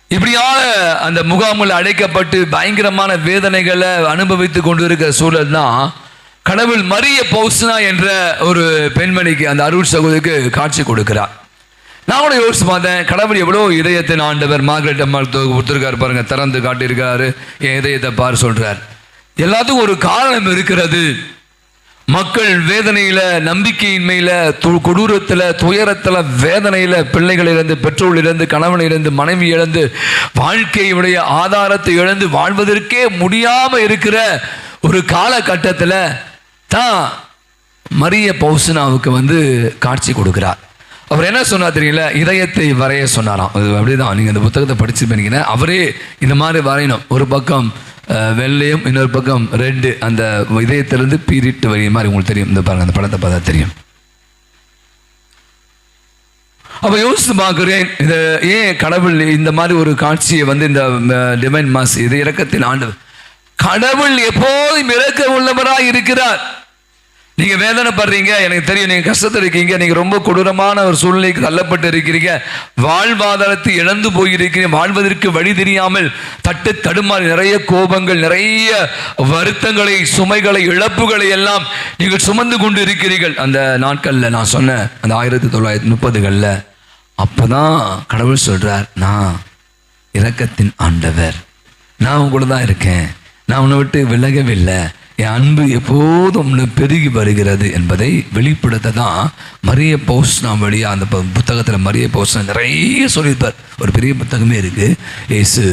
இப்படியான அந்த முகாமில் அடைக்கப்பட்டு பயங்கரமான வேதனைகளை அனுபவித்து கொண்டு இருக்கிற சூழல் தான் கடவுள் மரிய பௌஸ்னா என்ற ஒரு பெண்மணிக்கு, அந்த அருள் சகோதரிக்கு காட்சி கொடுக்கிறார். நான் கூட யோசிச்சு பார்த்தேன், கடவுள் எவ்வளோ இதயத்தின் ஆண்டவர். மார்கரெட் அம்மாள் கொடுத்துருக்காரு பாருங்க, திறந்து காட்டியிருக்காரு, என் இதயத்தை பார் சொல்றார். எல்லாத்துக்கும் ஒரு காரணம் இருக்கிறது. மக்கள் வேதனையில, நம்பிக்கையின்மையில, கொடூரத்தில், துயரத்தில், வேதனையில, பிள்ளைகளிலிருந்து, பெற்றோரிலிருந்து, கணவனிலிருந்து, மனைவி இழந்து, வாழ்க்கையுடைய ஆதாரத்தை இழந்து வாழ்வதற்கே முடியாம இருக்கிற ஒரு காலகட்டத்தில் தான் மரிய பௌசனாவுக்கு காட்சி கொடுக்கிறார். அவர் என்ன சொன்னார் தெரியல, இதயத்தை வரைய சொன்னாராம். அது அப்படிதான், நீங்கள் அந்த புத்தகத்தை படிச்சுருப்பீங்க. அவரே இந்த மாதிரி வரையணும், ஒரு பக்கம் வெள்ளையும் இன்னொரு பக்கம் ரெட்டு, அந்த இதயத்திலிருந்து பீரிட்டு வரைய மாதிரி. உங்களுக்கு தெரியும், இந்த பாருங்க, அந்த படத்தை பார்த்தா தெரியும். அப்போ யோசித்து பார்க்குறேன், இது ஏன் கடவுள் இந்த மாதிரி ஒரு காட்சியை இந்த டிவைன் மாஸ், இது இரக்கத்தின் ஆண்டு. கடவுள் எப்போதும் இரக்க உள்ளவராக இருக்கிறார். நீங்க வேதனைப்படுறீங்க, எனக்கு தெரியும், நீங்க கஷ்டத்தில் இருக்கீங்க, நீங்க ரொம்ப கொடூரமான ஒரு சூழ்நிலைக்கு தள்ளப்பட்டு இருக்கிறீங்க, வாழ்வாதாரத்தை இழந்து போயிருக்கிறீங்க, வாழ்வதற்கு வழி தெரியாமல் தட்டு தடுமாறி நிறைய கோபங்கள், நிறைய வருத்தங்களை, சுமைகளை, இழப்புகளை எல்லாம் நீங்கள் சுமந்து கொண்டு இருக்கிறீர்கள். அந்த நாட்கள்ல நான் சொன்ன அந்த 1930களில் அப்பதான் கடவுள் சொல்றார், நான் இரக்கத்தின் ஆண்டவர், நான் உங்க கூட தான் இருக்கேன், நான் உன்னை விட்டு விலகவில்லை, என் அன்பு எப்போதும் பெருகி வருகிறது என்பதை வெளிப்படுத்த தான் மரிய பௌஸ்னா வழியாக அந்த புத்தகத்தில் மரிய பௌஸ்னா நிறைய சொல்லியிருப்பார். ஒரு பெரிய புத்தகமே இருக்குது, ஏசு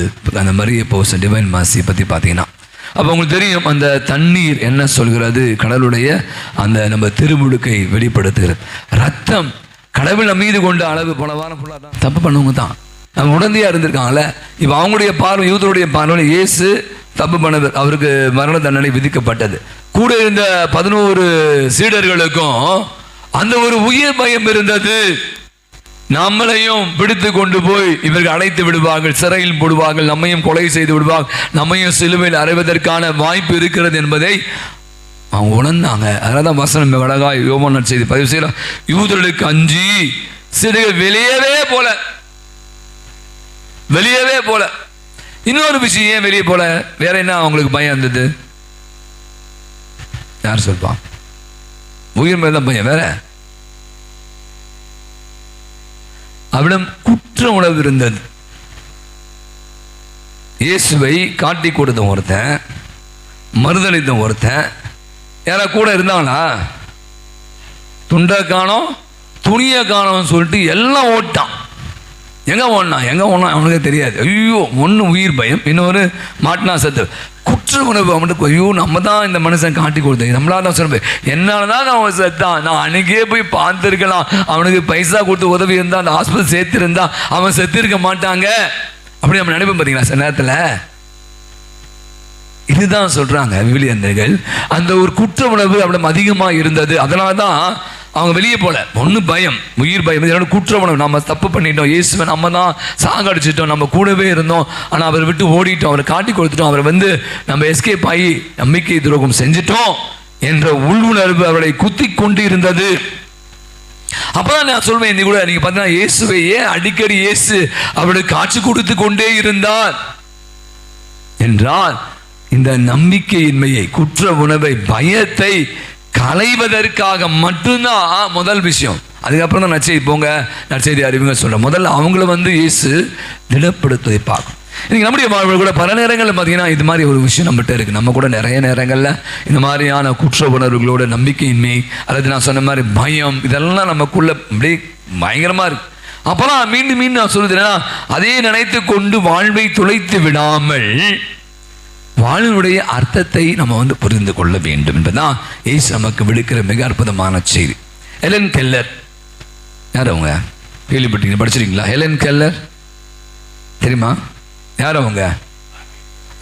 அந்த மரிய பௌஸ்னா டிவைன் மாசி பற்றி பார்த்தீங்கன்னா. அப்போ உங்களுக்கு தெரியும், அந்த தண்ணீர் என்ன சொல்கிறது, கடவுளுடைய அந்த நம்ம திருமுழுக்கை வெளிப்படுத்துகிறது. ரத்தம், கடவுள் மீது கொண்ட அளவு. போன வாரம் ஃபுல்லாக தான் தப்பு பண்ணவங்க தான் அவங்க உடந்தையாக இருந்திருக்காங்கல்ல. இப்போ அவங்களுடைய பார்வை, யூதருடைய பார்வையில் இயேசு தப்பு பண்ணவர், அவருக்கு மரண தண்டனை விதிக்கப்பட்டது. கூட இருந்த 11 சீடர்களுக்கும் அந்த ஒரு உயிர் பயம் இருந்தது. நம்மளையும் பிடித்து கொண்டு போய் இவர்கள் அழைத்து விடுவார்கள், சிறையில் போடுவார்கள், நம்மையும் கொலை செய்து விடுவார்கள், நம்மையும் சிலுவையில் அறைவதற்கான வாய்ப்பு இருக்கிறது என்பதை அவங்க உணர்ந்தாங்க. அதனால்தான் வசனம் அழகா யோவான் நற்செய்தி பதிவு செய்யலாம். யூதர்களுக்கு அஞ்சி சிறுகள் வெளியவே போல. இன்னொரு விஷயம், ஏன் வெளியே போல? வேற என்ன அவங்களுக்கு பயம் இருந்தது? யார் சொல்வான்? உயிர் மேல தான் பயம். வேற அவளிடம் குற்ற உணர்வு இருந்தது. இயேசுவை காட்டி கொடுத்த ஒருத்தன், மறுதளித்த ஒருத்தன், யாரா கூட இருந்தாங்களா? துண்டை காணோம், துணியை காணோம்னு சொல்லிட்டு எல்லாம் ஓட்டான். எங்கே ஓடனா அவனுக்கு தெரியாது. ஐயோ, ஒன்று உயிர் பயம், இன்னொரு மாட்டினா சத்து. குற்ற உணர்வு அவனுக்கு. ஐயோ, நம்ம தான் இந்த மனுஷன் காட்டி கொடுத்தோம், நம்மளால தான் சொல்ல, என்னால் தான் அவன் செத்தான், நான் அன்றைக்கே போய் பார்த்துருக்கலாம், அவனுக்கு பைசா கொடுத்து உதவி இருந்தால், அந்த ஹாஸ்பிட்டல் சேர்த்துருந்தா அவன் செத்துருக்க மாட்டாங்க அப்படி நம்ம நினைப்போம். பார்த்தீங்களா சில நேரத்தில் இதுதான் சொல்கிறாங்க விவிலியர்கள். அந்த ஒரு குற்ற உணர்வு அவளிடம் அதிகமாக இருந்தது. அதனால தான் அவங்க வெளியே போல. ஒன்று பயம், உயிர் பயம், இதோட குற்ற உணர்வு. நம்ம தப்பு பண்ணிட்டோம், இயேசுவை நம்ம தான் சாகடிச்சிட்டோம், நம்ம கூடவே இருந்தோம், ஆனால் அவரை விட்டு ஓடிட்டோம், அவரை காட்டி கொடுத்துட்டோம், அவரை நம்ம எஸ்கேப் ஆகி நம்பிக்கை துரோகம் செஞ்சிட்டோம் என்ற உள்ளுணர்வு அவளை குத்தி கொண்டு இருந்தது. அப்பதான் நான் சொல்வேன், இன்னைக்கு கூட நீங்க பார்த்தீங்கன்னா இயேசுவையே அடிக்கடி இயேசு அவளுக்கு காட்சி கொடுத்து கொண்டே இருந்தார் என்றால் இந்த நம்பிக்கையின்மையை, குற்ற உணர்வை, பயத்தை களைவதற்காக மட்டும்தான் முதல் விஷயம். அதுக்கப்புறம் தான் நற்செய்தி போங்க, நற்செய்தி அறிவுங்க சொல்கிறேன். முதல்ல அவங்கள இயேசு திடப்படுத்துவதை பார்க்கும். இன்னைக்கு நம்முடைய வாழ்வில் கூட பல நேரங்களில் பார்த்தீங்கன்னா இது மாதிரி ஒரு விஷயம் நம்மகிட்ட இருக்குது. நம்ம கூட நிறைய நேரங்களில் இந்த மாதிரியான குற்ற உணர்வுகளோட நம்பிக்கையின்மை, அல்லது நான் சொன்ன மாதிரி பயம், இதெல்லாம் நமக்குள்ள அப்படியே பயங்கரமாக இருக்குது. அப்போலாம் மீண்டும் நான் சொல்லுதுன்னா, அதே நினைத்து கொண்டு வாழ்வை துளைத்து விடாமல் வாழ்வினுடைய அர்த்தத்தை நம்ம புரிந்து கொள்ள வேண்டும் என்பதுதான் இயேசு நமக்கு விடுக்கிற மிக அற்புதமான செய்தி. ஹெலன் கெல்லர், யார் அவங்க? கேள்விப்பட்டீங்க, படிச்சிருக்கீங்களா? ஹெலன் கெல்லர் தெரியுமா? யார் அவங்க?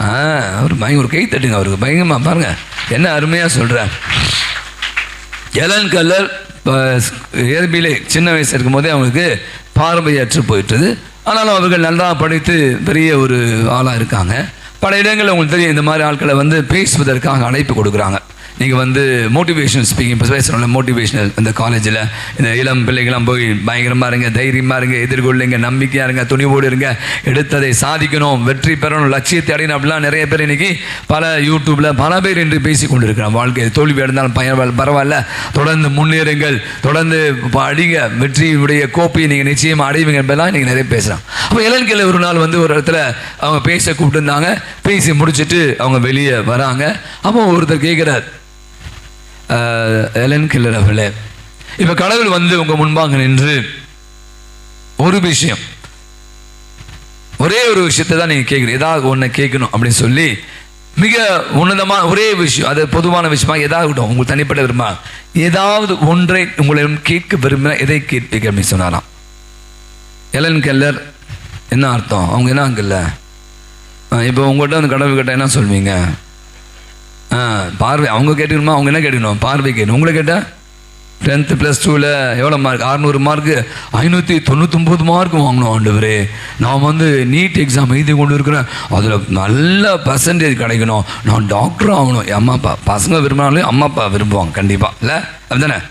அவர் ஒரு கை தட்டுங்க அவருக்கு, பயங்கரமா பாருங்க என்ன அருமையாக சொல்கிறார். ஹெலன் கெல்லர் இயற்பியிலே சின்ன வயசு இருக்கும் போதே அவங்களுக்கு பார்வையற்று போயிட்டுது. ஆனாலும் அவர்கள் நல்லா படித்து பெரிய ஒரு ஆளாக இருக்காங்க. பல இடங்களில் உங்களுக்கு தெரியும், இந்த மாதிரி ஆட்களை பேசுவதற்காக அழைப்பு கொடுக்குறாங்க. நீங்கள் மோட்டிவேஷனல் ஸ்பீக்கிங், இப்போ பேசுகிறோம்ல மோட்டிவேஷனல், இந்த காலேஜில் இந்த இளம் பிள்ளைகளாம் போய் பயங்கரமாக இருங்க, தைரியமாக இருங்க, எதிர்கொள்ளுங்க, நம்பிக்கையாக இருங்க, துணிவோடு இருங்க, எடுத்ததை சாதிக்கணும், வெற்றி பெறணும், லட்சியத்தை அடையணும் அப்படிலாம் நிறைய பேர் இன்றைக்கி பல யூடியூப்பில் பல பேர் என்று பேசி கொண்டு இருக்கிறாங்க. வாழ்க்கை தோல்வி அடைந்தாலும் பரவாயில்ல, தொடர்ந்து முன்னேறுங்கள், தொடர்ந்து அடிங்க, வெற்றியுடைய கோப்பையை நீங்கள் நிச்சயமாக அடைவீங்க என்பதெல்லாம் இன்றைக்கி நிறைய பேசுகிறாங்க. அப்போ ஹெலன் கெல்லர் ஒரு நாள் ஒரு இடத்துல அவங்க பேச கூப்பிட்டுருந்தாங்க. பேசி முடிச்சுட்டு அவங்க வெளியே வராங்க. அப்போ ஒருத்தர் கேட்குறார், ஹெலன் கெல்லர் அவர்களே, இப்போ கடவுள் உங்கள் முன்பாக நின்று ஒரு விஷயம், ஒரே ஒரு விஷயத்தை தான் நீங்கள் கேட்குறீங்க, ஏதாவது ஒன்று கேட்கணும் அப்படின்னு சொல்லி, மிக உன்னதமான ஒரே விஷயம், அது பொதுவான விஷயமா ஏதாவது உங்களுக்கு தனிப்பட்ட விரும்ப, ஏதாவது ஒன்றை உங்களிடம் கேட்க விரும்பினா எதை கேட்பீங்க அப்படின்னு சொன்னாராம். ஹெலன் கெல்லர் என்ன அர்த்தம்? அவங்க என்ன அங்கில்ல, இப்போ உங்கள்கிட்ட கடவுள் கேட்டால் என்ன சொல்வீங்க? பார்வை. அவங்க கேட்டுக்கணுமா? அவங்க என்ன கேட்டுக்கணும்? பார்வை கேட்கணும். உங்களை கேட்டால் 10th +2 எவ்வளோ மார்க்? 600 மார்க்கு, 599 மார்க் வாங்கணும். ஆண்டவரே, நான் நீட் எக்ஸாம் எழுதி கொண்டு இருக்கிறேன், அதில் நல்ல பர்சன்டேஜ் கிடைக்கணும், நான் டாக்டர் ஆகணும். அம்மா அப்பா, பசங்க விரும்பினாலும் அம்மா அப்பா விரும்புவாங்க கண்டிப்பாக, இல்லை அப்படிதானே?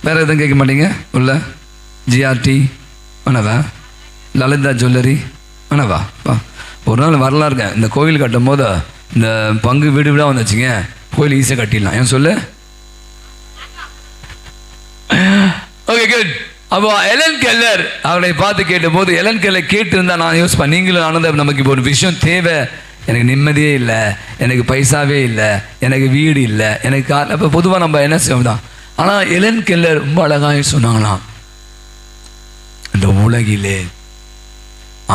வேறு எதுவும் கேட்க மாட்டீங்க? உள்ள ஜிஆர்டி வேணவா, லலிதா ஜுவல்லரி வேணவா? ஒரு நாள் வரலாம் இருக்கேன், இந்த கோவில் கட்டும் போது இந்த பங்கு வீடு வீடாக வந்துச்சுங்க, கோயில் ஈஸியாக கட்டிடலாம். ஏன் சொல்லு? Okay, good. அப்போ ஹெலன் கெல்லர் அவளை பார்த்து கேட்டபோது, ஹெலன் கெல்லர் கேட்டிருந்தா நான் யோசிப்பேன், நீங்களும் ஆனந்த நமக்கு இப்போ ஒரு விஷயம் தேவை, எனக்கு நிம்மதியே இல்லை, எனக்கு பைசாவே இல்லை, எனக்கு வீடு இல்லை, எனக்கு அப்போ பொதுவாக நம்ம என்ன செய்வோம் தான். ஆனால் ஹெலன் கெல்லர் ரொம்ப அழகாக சொன்னாங்களாம், இந்த உலகிலே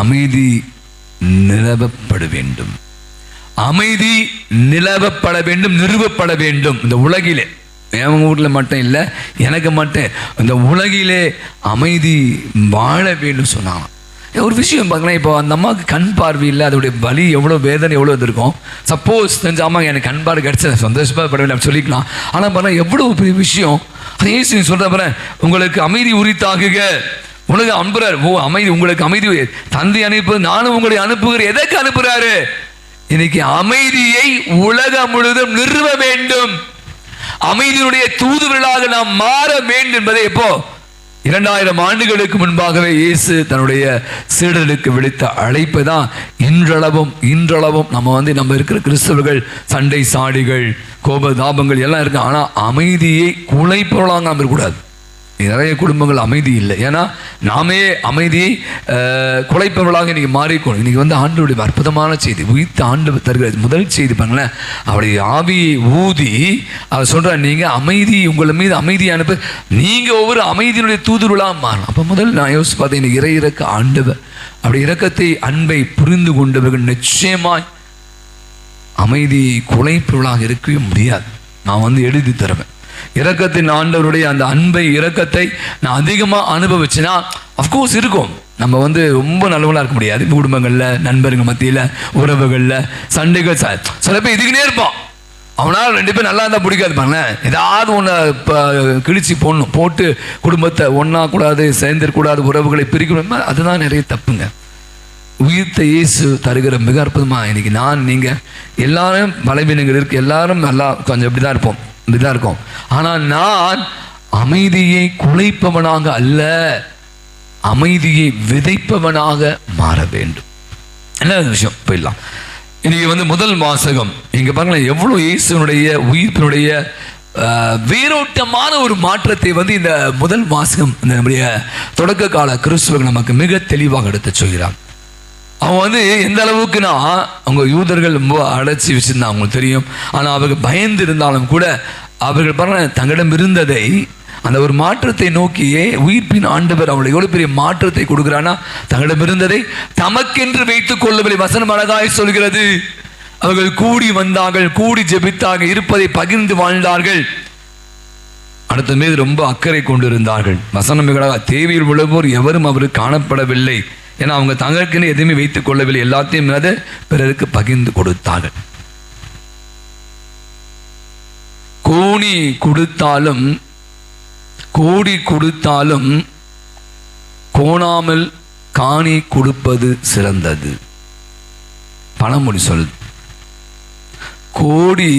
அமைதி நிலவப்பட வேண்டும், அமைதி நிலவப்பட வேண்டும், நிறுவப்பட வேண்டும். இந்த உலகிலே, என் ஊரில் மட்டும் இல்லை, எனக்கு மட்டும், இந்த உலகிலே அமைதி வாழ வேண்டும் சொன்னாங்க. ஒரு விஷயம் பார்க்கலாம், இப்போ அந்த அம்மாவுக்கு கண் பார்வை இல்லை, அதோடைய வலி எவ்வளோ, வேதனை எவ்வளோ இருந்திருக்கும். சப்போஸ் தெரிஞ்ச அம்மா எனக்கு கண் பார்வை கிடச்ச சந்தோஷப்படவில்லை அப்படி சொல்லிக்கலாம். ஆனால் பாருங்கள் எவ்வளோ பெரிய விஷயம். அது ஏசு சொல்கிற பாருங்க, உங்களுக்கு அமைதி உரித்தாகுக, உனக்கு அனுப்புறாரு. அமைதி, உங்களுக்கு அமைதி தந்தை அனுப்பு, நானும் உங்களை அனுப்புகிறேன். எதற்கு அனுப்புறாரு? இன்னைக்கு அமைதியை உலகம் முழுவதும் நிறுவ வேண்டும், அமைதியினுடைய தூதுவர்களாக நாம் மாற வேண்டும் என்பதை எப்போ 2000 ஆண்டுகளுக்கு முன்பாகவே இயேசு தன்னுடைய சீடர்களுக்கு விடுத்த அழைப்பு தான் இன்றளவும் நம்ம இருக்கிற கிறிஸ்தவர்கள் சண்டை சாடிகள், கோப தாபங்கள் எல்லாம் இருக்கு. ஆனால் அமைதியை குலைப்பவர்களாக நாம் இருக்கக்கூடாது. நிறைய குடும்பங்கள் அமைதி இல்லை, ஏன்னா நாமே அமைதியை குலைப்பவர்களாக இன்னைக்கு மாறிக்கணும். இன்னைக்கு ஆண்டவருடைய அற்புதமான செய்தி, உயிர்த்த ஆண்டவர் தருகிற முதல் செய்தி பாருங்களேன். அவருடைய ஆவியை ஊதி அவர் சொல்றார், நீங்க அமைதி, உங்களை மீது அமைதியை அனுப்ப, நீங்க ஒவ்வொரு அமைதியினுடைய தூதுருளாக மாறணும். அப்போ முதல் நான் யோசிச்சு பார்த்தேன், இன்னைக்கு இறக்க ஆண்டவர் அப்படி இரக்கத்தை, அன்பை புரிந்து கொண்டவர்கள் நிச்சயமாய் அமைதியை குலைப்பவர்களாக இருக்கவே முடியாது. நான் எழுதி தருவேன். இரக்கத்தின் ஆண்டவருடைய அந்த அன்பை, இரக்கத்தை நான் அதிகமாக அனுபவிச்சுன்னா அஃப்கோர்ஸ் இருக்கும். நம்ம ரொம்ப நல்லவங்களாக இருக்க முடியாது. குடும்பங்களில், நண்பர்கள் மத்தியில், உறவுகளில் சண்டைகள், சில பேர் இதுக்குன்னே இருப்பான். அவனால் 2 பேர் நல்லா இருந்தால் பிடிக்காது பாருங்களேன். ஏதாவது ஒன்று இப்போ கிழிச்சு போட்டு குடும்பத்தை ஒன்றா கூடாது, சேர்ந்துடக்கூடாது, உறவுகளை பிரிக்கணும். அதுதான் நிறைய தப்புங்க. உயிர்த்த இயேசு தருகிற மிக அற்புதமாக இன்னைக்கு நீங்கள் எல்லாரும் பலவீனங்கள் இருக்கு, எல்லாரும் நல்லா கொஞ்சம் இப்படி தான் இருப்போம், இப்படிதான் இருக்கும். ஆனால் நான் அமைதியை குலைப்பவனாக அல்ல, அமைதியை விதைப்பவனாக மாற வேண்டும். என்ன விஷயம் போயிடலாம். இன்னைக்கு முதல் வாசகம் இங்க பாருங்களேன், எவ்வளவு இயேசுனுடைய உயிர்ப்பினுடைய வேரோட்டமான ஒரு மாற்றத்தை இந்த முதல் வாசகம் நம்முடைய தொடக்க கால கிறிஸ்துவர்கள் நமக்கு மிக தெளிவாக எடுத்து சொல்கிறான். அவன் எந்த அளவுக்குன்னா, அவங்க யூதர்கள் ரொம்ப அடைச்சி வச்சிருந்தாங்க, அவங்களுக்கு தெரியும். ஆனால் அவர்கள் பயந்து இருந்தாலும் கூட அவர்கள் பாருங்க, தங்களிடம் இருந்ததை, அந்த ஒரு மாற்றத்தை நோக்கியே உயிர்ப்பின் ஆண்டவர் அவளுடைய எவ்வளவு பெரிய மாற்றத்தை கொடுக்கிறானா, தங்களிடம் இருந்ததை தமக்கென்று வைத்துக் கொள்ளவில்லை. வசனம் அழகாய் சொல்கிறது, அவர்கள் கூடி வந்தார்கள், கூடி ஜெபித்தார்கள், இருப்பதை பகிர்ந்து வாழ்ந்தார்கள், அடுத்த மீது ரொம்ப அக்கறை கொண்டிருந்தார்கள். வசனம் மிக தேவையில் உள்ளவோர் எவரும் அவருக்கு காணப்படவில்லை. ஏன்னா அவங்க தங்களுக்குன்னு எதுவுமே வைத்துக் கொள்ளவில்லை, எல்லாத்தையும் பிறருக்கு பகிர்ந்து கொடுத்தார்கள். கோடி கொடுத்தாலும் கோணாமல் காணி கொடுப்பது சிறந்தது. பழமொழி சொல்லுது, கோடி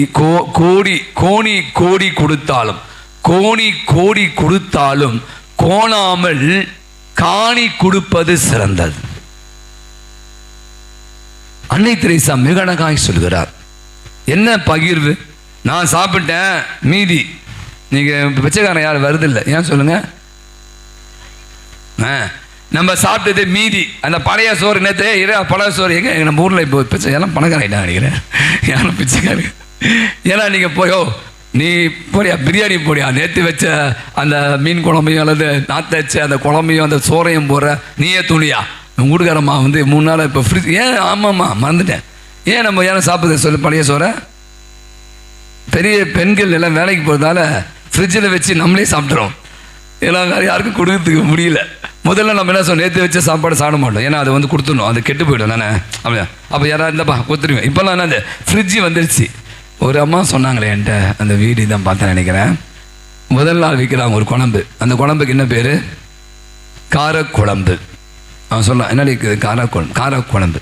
கொடுத்தாலும் கோணாமல் காணி கொடுப்பது சிறந்தது. அன்னை தெரேசா மிக அழகாய் சொல்கிறார். என்ன பகிர்வு? நான் சாப்பிட்டேன், மீதி நீங்க பிச்சைக்காரன் யார் வருதில்லை, ஏன் சொல்லுங்க? நம்ம சாப்பிட்டது மீதி, அந்த பழைய சோறு நேற்று பழைய சோறு எங்க நம்ம ஊர்ல இப்போ பிச்சை எல்லாம் பணக்காரன் நினைக்கிறேன், யாரும் பிச்சைக்காரன். ஏன்னா நீங்க போயோ, நீ போடியா பிரியாணி போடியா, நேற்று வச்ச அந்த மீன் குழம்பையும் அல்லது நாற்று வச்ச அந்த குழம்பையும் அந்த சோறையும் போடுற, நீயே துணியா? உங்கள் வீட்டுக்காரம்மா 3 நாள் இப்போ ஃப்ரிட்ஜ், ஏன் ஆமாம்மா மறந்துட்டேன், ஏன் நம்ம ஏன்னா சாப்பிட்றது சொல்லு பழைய சோறை? பெரிய பெண்கள் எல்லாம் வேலைக்கு போகிறதால ஃப்ரிட்ஜில் வச்சு நம்மளே சாப்பிட்றோம். எல்லாம் வேறு யாருக்கும் கொடுக்கறதுக்கு முடியல. முதல்ல நம்ம என்ன சொன்னோம், நேற்று வச்ச சாப்பாடு சாப்பிட மாட்டோம், ஏன்னா அது கொடுத்துடணும், அது கெட்டு போய்டும் தானே. அப்படியா? அப்போ யாராவது இருந்தப்பா கொடுத்துருவேன். இப்போல்லாம் என்ன, அந்த ஃப்ரிட்ஜு வந்துடுச்சு. ஒரு அம்மா சொன்னாங்களே என்கிட்ட, அந்த வீடு தான் பார்த்தேன் நினைக்கிறேன், முதல் நாள் விற்கிறாங்க ஒரு குழம்பு. அந்த குழம்புக்கு என்ன பேர்? காரக்குழம்பு. அவன் சொன்னான், என்ன இருக்குது? காரக்குழம்பு.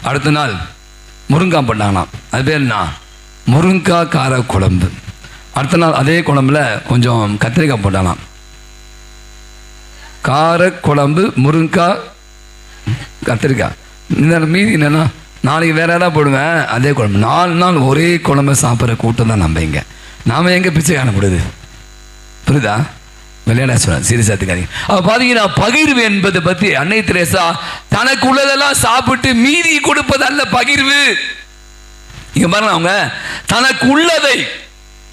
அடுத்த நாள் முருங்காய் போட்டாங்களாம், அது பேர் என்ன? முருங்காய் காரக்குழம்பு. அடுத்த நாள் அதே குழம்புல கொஞ்சம் கத்திரிக்காய் போட்டாலாம், காரக்குழம்பு முருங்காய் கத்திரிக்காய். இந்த மீதி என்னன்னா நாளைக்கு வேற ஏதாவது போடுவேன், அதே குழம்பு. 4 நாள் ஒரே குழம்பு சாப்பிட்ற கூட்டம் தான் நம்ம இங்கே. நாம் எங்கே பிச்சை காணப்படுது? புரியுதா? விளையாட சொல்ல சீரியஸாத்துக்காதீங்க. அப்போ பார்த்தீங்கன்னா பகிர்வு என்பதை பற்றி அன்னை தெரேசா தனக்கு உள்ளதெல்லாம் சாப்பிட்டு மீதி கொடுப்பது அல்ல பகிர்வு. இங்க பாருங்க, அவங்க தனக்கு உள்ளதை,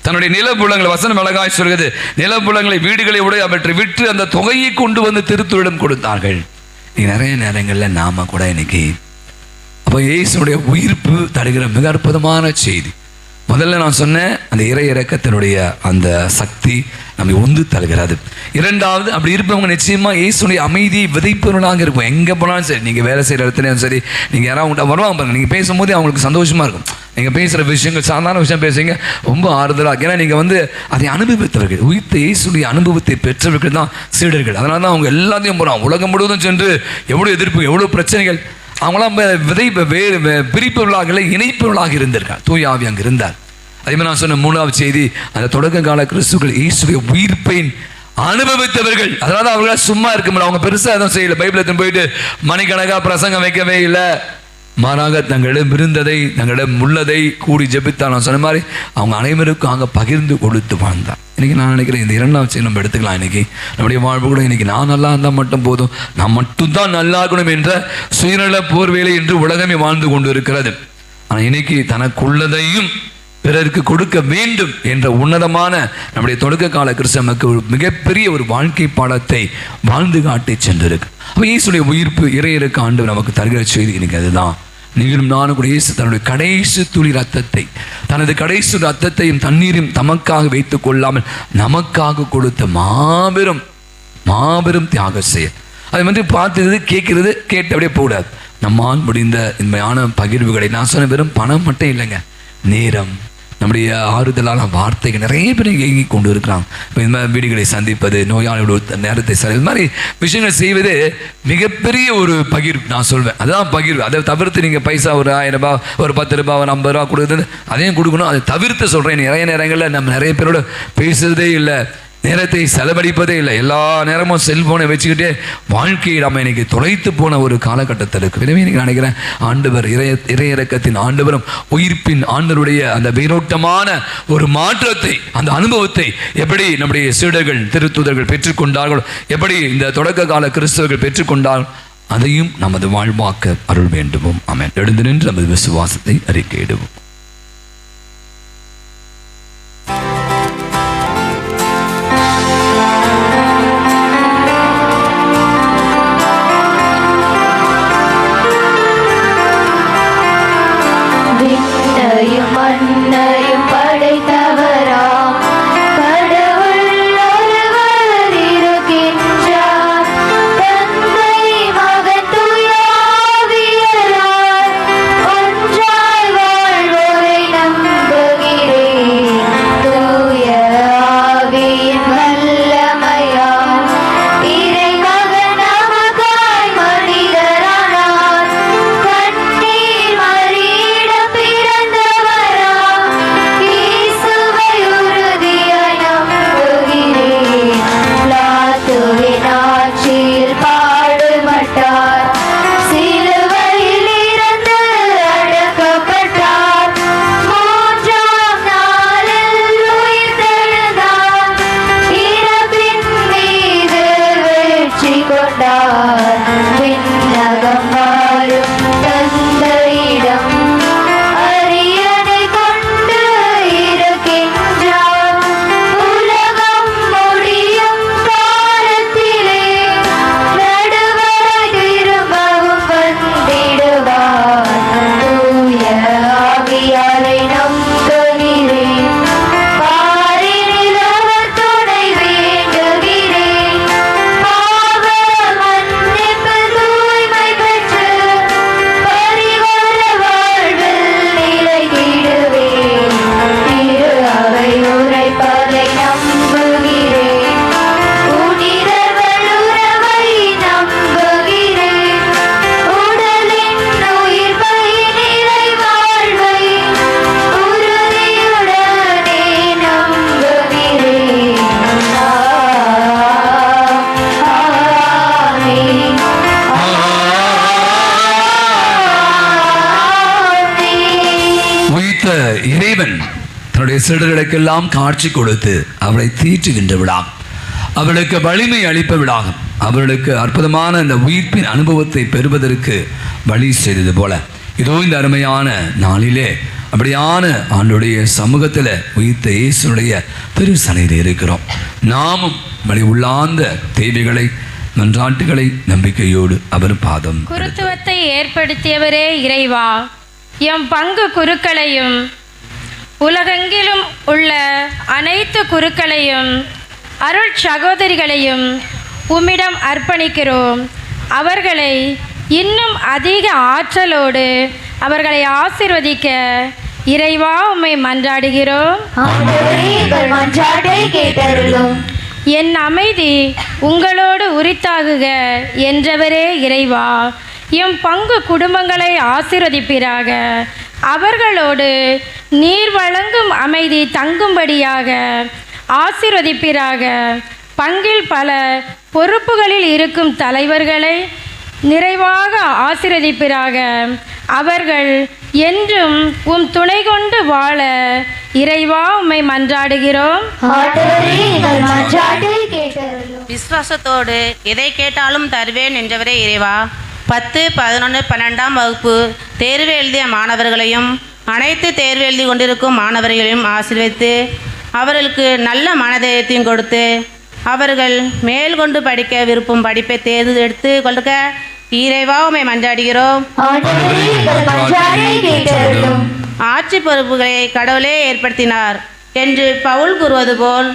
தன்னுடைய நிலப்புலங்களை, வசனம் அழகாய் சொல்கிறது, நிலப்புலங்களை வீடுகளை உடைய அவற்றை விற்று அந்த தொகையை கொண்டு வந்து திருத்துவிடம் கொடுத்தார்கள். நிறைய நேரங்களில் நாம கூட இன்னைக்கு அப்போ இயேசுடைய உயிர்ப்பு தருகிற மிக அற்புதமான செய்தி. முதல்ல நான் சொன்னேன், அந்த இறை இறக்கத்தினுடைய அந்த சக்தி நம்மை உந்து தருகிறது. இரண்டாவது, அப்படி இருப்பவங்க நிச்சயமா இயேசுடைய அமைதியை விதைப்பவர்களாக இருக்கும். எங்கே போனாலும் சரி, நீங்கள் வேலை செய்கிற இடத்துலையும் சரி, நீங்கள் யாராவது உங்கள்கிட்ட வருவாங்க பாருங்க, நீங்கள் பேசும்போது அவங்களுக்கு சந்தோஷமாக இருக்கும். நீங்கள் பேசுகிற விஷயங்கள் சாதாரண விஷயம் பேசுவீங்க, ரொம்ப ஆறுதலாக. ஏன்னா நீங்கள் வந்து அதை அனுபவித்தவர்கள், உயிர்த்த இயேசுடைய அனுபவத்தை பெற்றவர்கள் தான் சீடர்கள். அதனால தான் அவங்க எல்லாத்தையும் போகிறான். உலகம் முழுவதும் சென்று எவ்வளோ எதிர்ப்பு, எவ்வளோ பிரச்சனைகள், அவங்களாம் பிரிப்பவர்களாக இல்லை, இணைப்பவர்களாக இருந்திருக்காங்க. தூய ஆவி அங்கே இருந்தார். அதே மாதிரி நான் சொன்ன மூணாவது செய்தி, அந்த தொடக்க கால கிறிஸ்துக்கள் இயேசுடைய உயிர்ப்பை அனுபவித்தவர்கள். அதனால தான் அவர்களால் சும்மா இருக்க முடியல. அவங்க பெருசாக எதுவும் செய்யலை. பைபிளத்தில் போயிட்டு மணிக்கணக்காக பிரசங்கம் வைக்கவே இல்லை. மாறாக தங்களிடம் இருந்ததை, தங்களிடம் உள்ளதை கூடி ஜெபித்தார். நான் சொன்ன மாதிரி அவங்க அனைவருக்கும் அங்கே பகிர்ந்து கொடுத்து வாழ்ந்தார். இன்றைக்கி நான் நினைக்கிறேன், இந்த இரண்டாவது செய்தி நம்ம எடுத்துக்கலாம். இன்றைக்கி நம்முடைய வாழ்வு கூட இன்றைக்கி நான் நல்லா இருந்தால் மட்டும் போதும், நான் மட்டும்தான் நல்லா இருக்கணும் என்ற சுயநல போர்வேலை என்று உலகமே வாழ்ந்து கொண்டு இருக்கிறது. ஆனால் இன்னைக்கு தனக்குள்ளதையும் பிறருக்கு கொடுக்க வேண்டும் என்ற உன்னதமான நம்முடைய தொடக்க கால கிறிஸ்தவனுக்கு ஒரு மிகப்பெரிய ஒரு வாழ்க்கை பாடத்தை வாழ்ந்து காட்டி சென்றிருக்கு. அப்போ இயேசுடைய உயிர்ப்பு இறையிறக்க ஆண்டவர் நமக்கு தருகிற செய்தி இன்னைக்கு அதுதான். நீங்களும் நானும் கூட இயேசு தன்னுடைய கடைசி துளி ரத்தத்தை, தனது கடைசி ரத்தத்தையும் தண்ணீரையும் தமக்காக வைத்துக் கொள்ளாமல் நமக்காக கொடுத்த மாபெரும் மாபெரும் தியாக செயல். அதை வந்து பார்த்துக்கிறது, கேட்கறது, கேட்டு அப்படியே போடாது. நம்மால் முடிந்த இன்மையான பகிர்வுகளை, நான் சொன்ன வெறும் பணம் மட்டும் இல்லைங்க, நேரம், நம்முடைய ஆறுதலான வார்த்தைகள் நிறைய பேர் இயங்கி கொண்டு இருக்கிறாங்க. இப்போ இந்த மாதிரி வீடுகளை சந்திப்பது, நோயாளியோட நேரத்தை இது மாதிரி விஷயங்கள் செய்வது மிகப்பெரிய ஒரு பகிர்வு. நான் சொல்வேன் அதுதான் பகிர்வு. அதை தவிர்த்து நீங்கள் பைசா ஒரு 1000 ரூபாய், ஒரு 10 ரூபாய், ஒரு 50 ரூபா கொடுக்குறது, அதையும் கொடுக்கணும். அதை தவிர்த்து சொல்கிறேன், நிறைய நேரங்களில் நம்ம நிறைய பேரோட பேசுறதே இல்லை, நேரத்தை செலவழிப்பதே இல்லை. எல்லா நேரமும் செல்போனை வச்சுக்கிட்டே வாழ்க்கையை நம்ம இன்னைக்கு தொலைத்து போன ஒரு காலகட்டத்தில் இருக்கு. எனவே இன்னைக்கு நினைக்கிறேன், ஆண்டவர் இறையிறக்கத்தின் ஆண்டவரும் உயிர்ப்பின் ஆண்டவருடைய அந்த வேரோட்டமான ஒரு மாற்றத்தை, அந்த அனுபவத்தை எப்படி நம்முடைய சீடர்கள் திருத்தூதர்கள் பெற்றுக்கொண்டார்கள், எப்படி இந்த தொடக்க கால கிறிஸ்தவர்கள் பெற்றுக்கொண்டார்கள், அதையும் நமது வாழ்வாக்க அருள் வேண்டுவோம். ஆமென். எழுந்து நின்று நமது விசுவாசத்தை அறிக்கையிடுவோம். மண்ணையும் படைத்தவராம் கடவுள் ஒருவர் இருக்கின்றார். தந்தை மகன் தூய ஆவியார் ஒன்றாய் வாழ்வோரை நம்புகிறேன். தூய ஆவியின் வல்லமையால் இறைமகன் நமக்காய் மனிதரானார். கண்ணீர் மறியிடம் பிறந்தவராம் இயேசுவை உறுதியாய் நம்புகிறேன். லாத்துவின் ஆட்சியில் பாடுபட்டார், சிலுவையில் இறந்து அடக்கப்பட்டார். 3ஆம் நாளில் உயிர்த்தெழுந்தார், இறப்பின் மீது வெற்றி கொண்டார். விண்ணகம் வாழும் தந்தையிடம் அரியணை கொண்டு இருக்கின்றார். உலகம் முடியும் காலத்திலே நடுவராய் திரும்பவும் வந்திடுவார். தூய ஆவியாரை நம்புகிறேன், பாரினில் அவர் துணை வேண்டுகிறேன். பாவ மன்னிப்பு தூய்மை பெற்று பரிவார வாழ்வில் நிலைத்திடுவேன். திரு அவை உரைப்பதை நம்புகிறேன், புனிதர்கள் உறவை நம்புகிறேன். உடலின் உயிர்ப்பை நிலை வாழ்வை உறுதியுடனே நம்புகிறேன். ஆமென். ஆமென். உயிர்த்த இறைவன் தன்னுடைய சீடர்களுக்கெல்லாம் காட்சி கொடுத்து அவளை தீற்றுகின்ற விடாகும், அவளுக்கு வலிமை அளிப்ப விடாகும், அவர்களுக்கு அற்புதமான இந்த உயிர்ப்பின் அனுபவத்தை பெறுவதற்கு வழி செய்தது போல இதோ இந்த அருமையான நாளிலே அப்படியான ஆண்டுடைய சமூகத்தில் உயிர்த்த இயேசுடைய திருசனையில் இருக்கிறோம். நாமும் வழி உள்ளார்ந்த தேவைகளை, மன்றாட்டுகளை நம்பிக்கையோடு அவர் பாதம் குருத்துவத்தை ஏற்படுத்தியவரே இறைவா, எம் பங்கு குருக்களையும் உலகெங்கிலும் உள்ள அனைத்து குருக்களையும் அருள் சகோதரிகளையும் உம்மிடம் அர்ப்பணிக்கிறோம். அவர்களை இன்னும் அதிக ஆற்றலோடு அவர்களை ஆசீர்வதிக்க இறைவா உம்மை மன்றாடுகிறோம். ஆண்டவரே, எங்கள் மன்றாட்டை கேட்டருளும். என் அமைதி உங்களோடு உரித்தாகுக என்றவரே இறைவா, எம் பங்கு குடும்பங்களை ஆசீர்வதிப்பீராக. அவர்களோடு நீர் வழங்கும் அமைதி தங்கும்படியாக ஆசீர்வதிப்பீராக. பங்கில் பல பொறுப்புகளில் இருக்கும் தலைவர்களை நிறைவாக ஆசீர்வதிப்பீராக. அவர்கள் என்றும் உம் துணை கொண்டு வாழ இறைவா உம்மை மன்றாடுகிறோம். ஆண்டவரே, எங்கள் மன்றாட்டை கேட்டருளும். விசுவாசத்தோடு எதை கேட்டாலும் தருவேன் என்றவரே இறைவா, 10, 11, 12ஆம் வகுப்பு தேர்வு எழுதிய மாணவர்களையும் அனைத்து தேர்வு எழுதி கொண்டிருக்கும் மாணவர்களையும் ஆசீர்வதித்து அவர்களுக்கு நல்ல மனதைரியத்தையும் கொடுத்து அவர்கள் மேல் கொண்டு படிக்க விருப்பம் படிப்பை தேர்ந்தெடுத்து கொடுக்க இறைவா உம்மை மன்றாடுகிறோம். ஆண்டவரே, எங்கள் மன்றாட்டை கேட்டருளும். ஆட்சி பொறுப்புகளை கடவுளே ஏற்படுத்தினார் என்று பவுல் கூறுவது போல்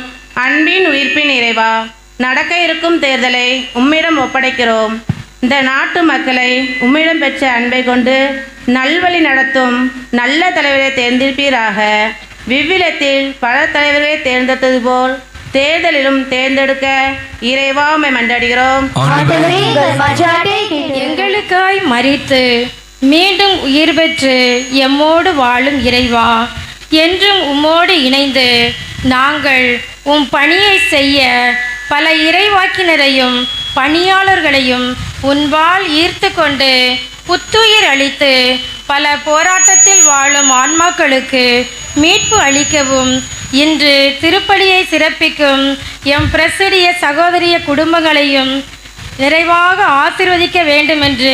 அன்பின் உயிர்ப்பின் இறைவா, நடக்க இருக்கும் தேர்தலை உம்மிடம் ஒப்படைக்கிறோம். இந்த நாட்டு மக்களை உம்மிடம் பெற்ற அன்பை கொண்டு நல்வழி நடத்தும் நல்ல தலைவரை தேர்ந்தெடுப்பீராக. விவ்விலத்தில் பல தலைவர்களை தேர்ந்தெடுத்தது போல் தேர்தலிலும் தேர்ந்தெடுக்க இறைவா உம்மை மன்றாடுகிறோம். ஆண்டவரே, எங்கள் மன்றாட்டை கேட்டருளும். எங்களுக்காய் மரித்து மீண்டும் உயிர் பெற்று எம்மோடு வாழும் இறைவா, என்றும் உம்மோடு இணைந்து நாங்கள் உம் பணியை செய்ய பல இறைவாக்கினரையும் பணியாளர்களையும் உன்பால் ஈர்த்து கொண்டு புத்துயிர் அளித்து பல போராட்டத்தில் வாழும் ஆன்மாக்களுக்கு மீட்பு அளிக்கவும் இன்று திருப்பலியை சிறப்பிக்கும் எம் பிரசிடிய சகோதரிய குடும்பங்களையும் நிறைவாக ஆசீர்வதிக்க வேண்டும் என்று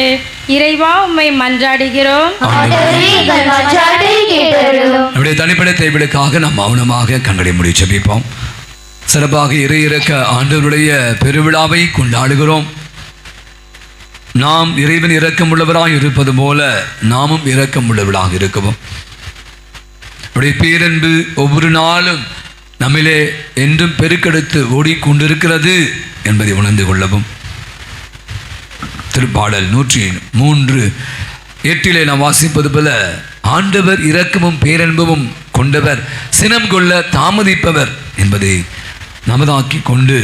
இறைவா உம்மை மன்றாடுகிறோம். ஆண்டவரே, எங்கள் மன்றாட்டை கேட்டருளும். நம்முடைய தனிப்படை தேவைகளுக்காக நாம் மௌனமாக கண்களை மூடி ஜெபிப்போம். சிறப்பாக இறையிறக்க ஆண்டவருடைய பெருவிழாவை கொண்டாடுகிறோம். நாம் இறைவன் இரக்கமுள்ளவராக இருப்பது போல நாமும் இரக்கமுள்ளவர்களாக இருக்கவும். நம்முடைய பேரன்பு ஒவ்வொரு நாளும் நம்மிலே என்றும் பெருக்கெடுத்து ஓடிக்கொண்டிருக்கிறது என்பதை உணர்ந்து கொள்ளவும். திருப்பாடல் 103:8 நாம் வாசிப்பது போல, ஆண்டவர் இரக்கமும் பேரன்பும் கொண்டவர், சினம் கொள்ள தாமதிப்பவர் என்பதை நமதாக்கி கொண்டு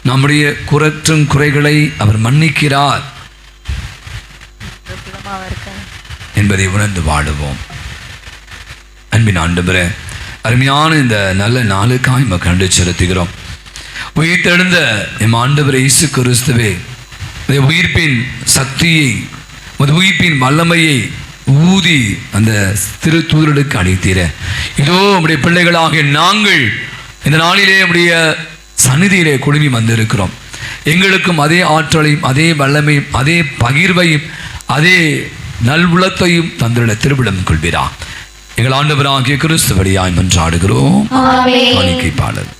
நம்முடைய குறைற்றும் குறைகளை அவர் மன்னிக்கிறார் என்பதை உணர்ந்து வாழுவோம். அன்பின் ஆண்டவரே, அருமையான இந்த நல்ல நாளுக்காய் நம்ம கண்டு செலுத்துகிறோம். உயிர்த்தெழுந்த எம் ஆண்டவர் இயேசு கிறிஸ்துவே, உயிர்ப்பின் சக்தியை, உயிர்ப்பின் வல்லமையை ஊதி அந்த திருத்தூதருக்கு அளித்தீர. இதோ நம்முடைய பிள்ளைகளாகிய நாங்கள் இந்த நாளிலே நம்முடைய சந்நிதியிலே குழுமி வந்திருக்கிறோம். எங்களுக்கும் அதே ஆற்றலையும் அதே வல்லமையும் அதே பகிர்வையும் அதே நல்வுளத்தையும் தந்திர திருவிழம் கொள்வீரா. எங்கள் ஆண்டவராகிய கிறிஸ்து வழியாய் மன்றாடுகிறோம். ஆமென். காணிக்கை பாடல்.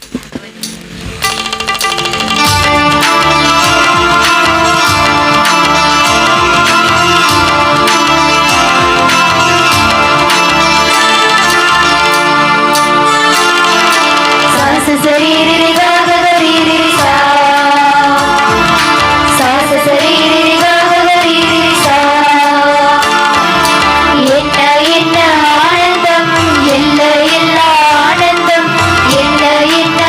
என்ன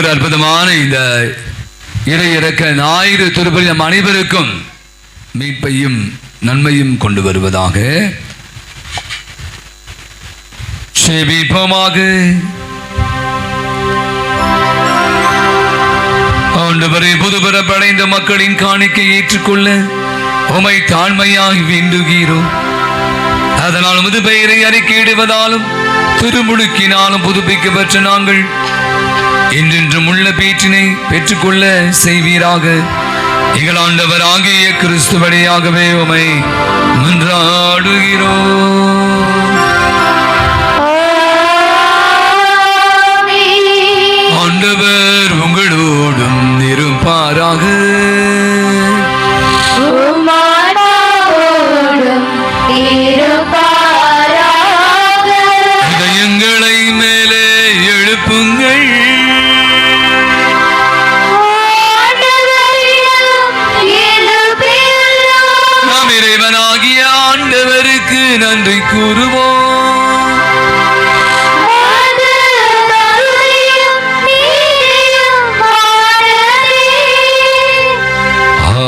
ஆண்டவர் அற்புதமான இந்த இறை இறக்க ஞாயிறு திருப்பலி நம் அனைவருக்கும் மீட்பையும் நன்மையும் கொண்டு வருவதாக. செபிப்போமாக. ஆண்டவரே, புதுபிறப்படைந்த மக்களின் காணிக்கை ஏற்றுக்கொள்ள உமை தாழ்மையாய் வேண்டுகிறோம். அதனால் உமது பெயரை அறிக்கையிடுவதாலும் திருமுழுக்கினாலும் புதுப்பிக்கப்பட்ட நாங்கள் என்றென்றும் உள்ள பேற்றினை பெற்றுக்கொள்ள செய்வீராக. எங்கள் ஆண்டவராகிய கிறிஸ்து வழியாகவே உமை மன்றாடுகிறோம். ஆண்டவர் உங்களோடும் இருப்பாராக. இதயங்களை மேலே எழுப்புங்கள். நாம் இறைவனாகிய ஆண்டவருக்கு நன்றி கூறுவோம்.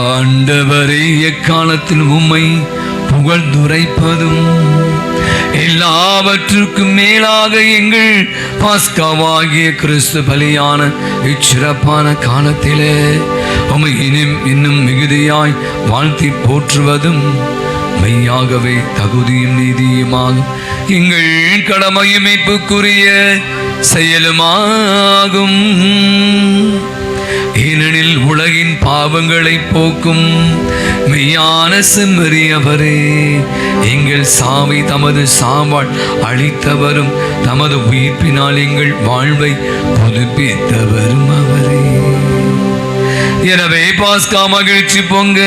ஆண்டவரே, எக்காலத்தில் உம்மை புகழ்ந்துரைப்பதும் எல்லாவற்றுக்கும் மேலாக எங்கள் பாஸ்காவாகிய கிறிஸ்து பலியான இச்சிறப்பான காலத்திலே உம்மை இன்னும் மிகுதியாய் வாழ்த்தி போற்றுவதும் மெய்யாகவே தகுதியும் நீதியுமாகும் எங்கள் கடமையும் மீட்புக்குரிய செயலுமாகும். ஏனெனில் உலகின் பாவங்களை போக்கும் மெய்யான செம்மறியவரே, எங்கள் சாவை தமது சாவால் அளித்தவரும் தமது உயிர்ப்பினால் எங்கள் வாழ்வை புதுப்பித்தவரும் அவரே. எனவே பாஸ்கா மகிழ்ச்சி பொங்க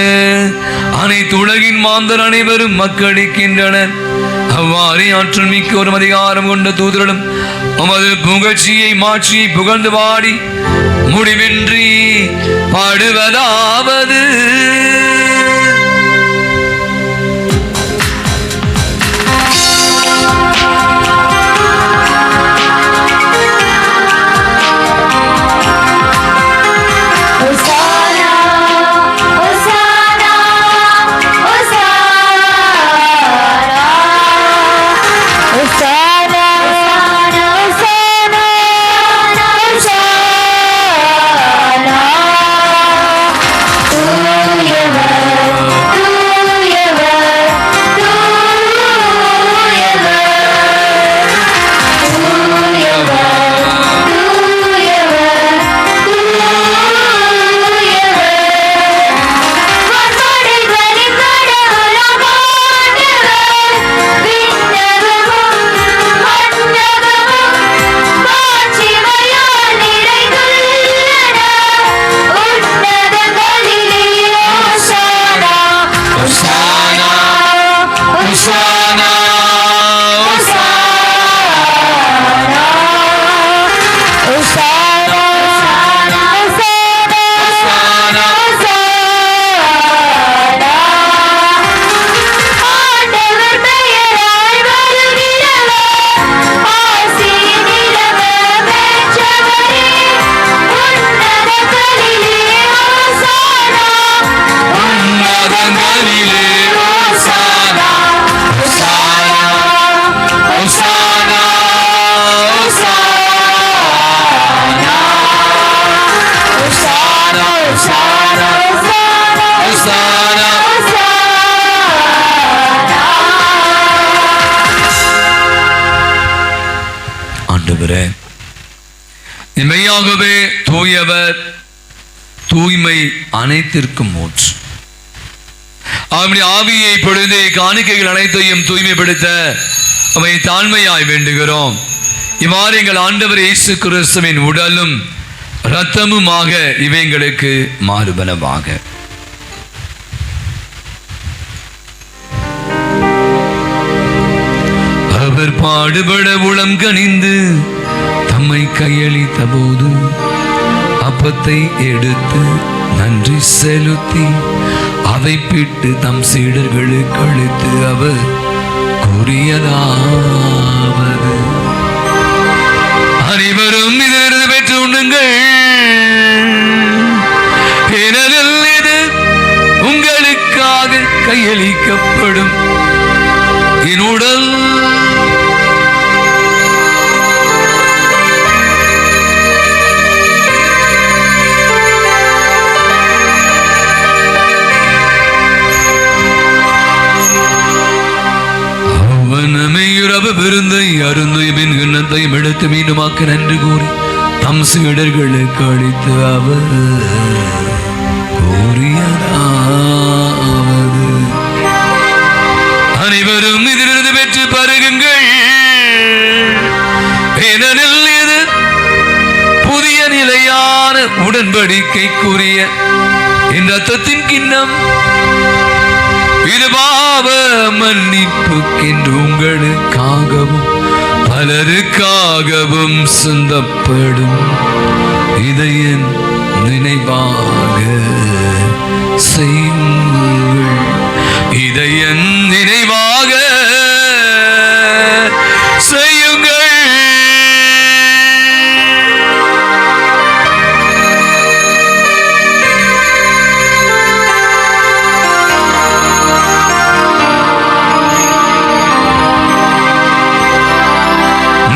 அனைத்து உலகின் மாந்தர் அனைவரும் மக்களிக்கின்றனர். அவ்வாறே ஆற்றல் மிக்க ஒரு அதிகாரம் கொண்ட தூதர்களும் உமது புகழ்ச்சியை மாட்சியை புகழ்ந்து பாடி முடிவின்றி பாடுவதாவது. மெய்யாகவே தூயவர், தூய்மை அனைத்திற்கும் மூச்சு. அவருடைய ஆவியை பொழுது காணிக்கைகள் அனைத்தையும் தூய்மைப்படுத்த அவை தாழ்மையாய் வேண்டுகிறோம். இவ்வாறு எங்கள் ஆண்டவர் இயேசு கிறிஸ்துவின் உடலும் இரத்தமுமாக இவைங்களுக்கு மாறுபனவாக. அவர் பாடுபட உளம் கனிந்து தம்மை கையளித்த போது அப்பத்தை எடுத்து நன்றி செலுத்தி அதை பிட்டு தம் சீடர்களுக்கு அளித்து அவர் கூறியதாவது, அனைவரும் இதிலிருந்து பெற்று உண்ணுங்கள். கையளிக்கப்படும் என் உடல் நம்மையுறவு விருந்தை அருந்தை பின் கிண்ணத்தையும் எடுத்து மீண்டுமாக்க நன்றி கூறி தம் சீடர்களுக்கு அளித்து அவர் கூறியதாவது, அனைவரும் இதிலிருந்து பெற்று பருகுங்கள், ஏனெனில் இது புதிய நிலையான உடன்படிக்கைக்குரிய என் ரத்தத்தின் கிண்ணம், இது பாவ மன்னிப்புக்கென்று உங்களுக்காகவும் பலருக்காகவும் சிந்தப்படும். இதை என் நினைவாக செய்யுங்கள், இதை என் நினைவாக செய்யுங்கள்.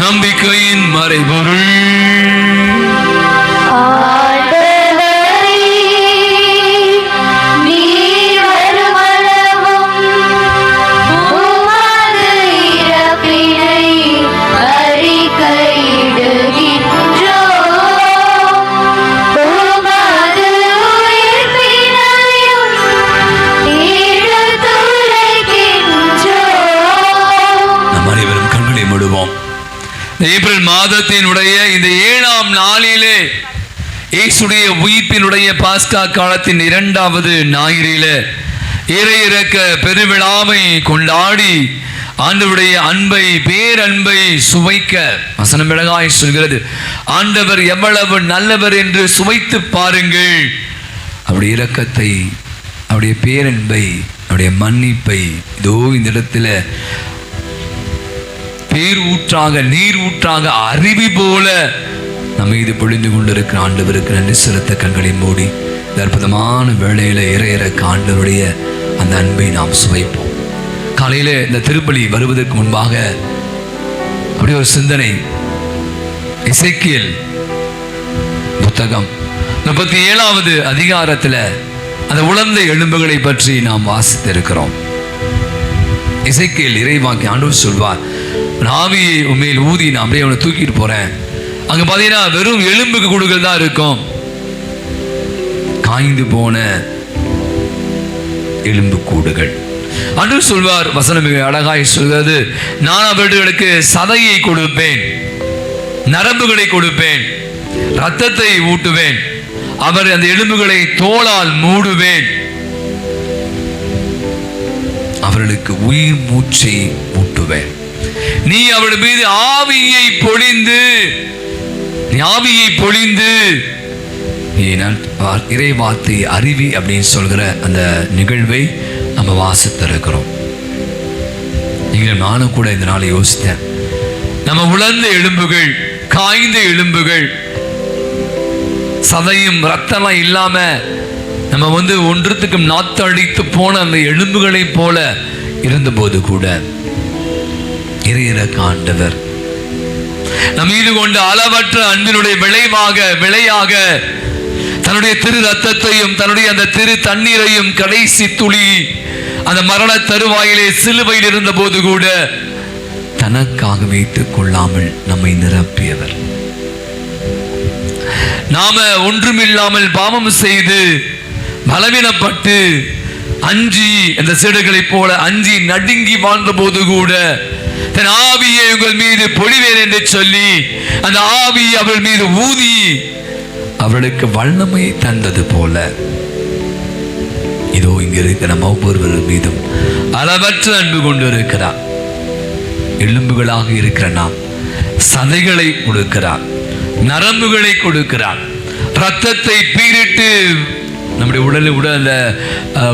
நம்பிக்கையின் மறைபொருள், ஏப்ரல் மாதத்தினுடைய இந்த 7ஆம் நாளிலே இயேசுடைய உயிர்ப்பினுடைய பாஸ்கா காலத்தின் 2வது ஞாயிறிலே இறையிறக்க பெருவிழாவை கொண்டாடி ஆண்டவருடைய அன்பை பேரன்பை சுவைக்க வசனம் அழகாய் சொல்கிறது. ஆண்டவர் எவ்வளவு நல்லவர் என்று சுவைத்து பாருங்கள். அவருடைய இரக்கத்தை, அவருடைய பேரன்பை, அவருடைய மன்னிப்பை இதோ இந்த இடத்துல பேர் ஊற்றாக நீர் ஊற்றாக அருவி போல நம்ம இது பொழிந்து கொண்டிருக்கிற ஆண்டவருக்கு நன்றி செலுத்த கண்களை மூடி இந்த அற்புதமான வேளையில இறையிறக்க ஆண்டவருடைய அந்த அன்பை நாம் சுவைப்போம். காலையில இந்த திருப்பலி வருவதற்கு முன்பாக அப்படி ஒரு சிந்தனை. எசேக்கியேல் புத்தகம் 37வது அதிகாரத்தில் அந்த உலர்ந்த எலும்புகளை பற்றி நாம் வாசித்திருக்கிறோம். எசேக்கியேல் இறைவாக்கி ஆண்டவர் சொல்வார், ஆவியை உண்மையில் ஊதி நான் அப்படியே அவனை தூக்கிட்டு போறேன். அங்க பாத்தீங்கன்னா வெறும் எலும்புக்கு கூடுகள் தான் இருக்கும், காய்ந்து போன எலும்பு கூடுகள். அன்று சொல்வார், வசனம் மிக அழகாய் சொல்கிறது, நான் அவர்களுக்கு சதையை கொடுப்பேன், நரம்புகளை கொடுப்பேன், இரத்தத்தை ஊட்டுவேன், அவர் அந்த எலும்புகளை தோளால் மூடுவேன், அவர்களுக்கு உயிர் மூச்சை ஊட்டுவேன். நீ அவர்கள் மீது ஆவியை பொழிந்து இறை வார்த்தை அறிவி அப்படின்னு சொல்கிற அந்த நிகழ்வை நம்ம வாசித்திருக்கிறோம். நீங்களும் நானும் கூட இந்த நாளை யோசித்தேன். நம்ம உலர்ந்த எலும்புகள், காய்ந்த எலும்புகள், சதையும் ரத்தமும் இல்லாம நம்ம ஒன்றுத்துக்கும் நாத்தடித்து போன அந்த எலும்புகளை போல இருந்தபோது கூட இறையிறக்க ஆண்டவர் நம் மீது கொண்ட அளவற்ற அன்பினுடைய விளையாக தன்னுடைய திரு ரத்தத்தையும் தன்னுடைய அந்த திரு தண்ணீரையும் கடைசி துளி அந்த மரண தருவாயிலே சிலுவையில் இருந்த போது கூட தனக்காக வைத்துக் கொள்ளாமல் நம்மை நிரப்பியவர். நாம ஒன்றுமில்லாமல் பாவம் செய்து பலவீனப்பட்டு அஞ்சி அந்த சீடர்களை போல அஞ்சி நடுங்கி வாழ்ந்த போது கூட தன் ஆவியை உங்கள் மீது பொழிவேன் என்று சொல்லி அந்த ஆவியை அவள் மீது ஊதி அவளுக்கு வல்லமையை தந்தது போல இதோ இங்க இருக்கிற நம்ம ஒவ்வொருவர் மீதும் அளவற்ற அன்பு கொண்டு இருக்கிறார். எலும்புகளாக இருக்கிற நாம் சதைகளை கொடுக்கிறார், நரம்புகளை கொடுக்கிறார், ரத்தத்தை பீரிட்டு நம்முடைய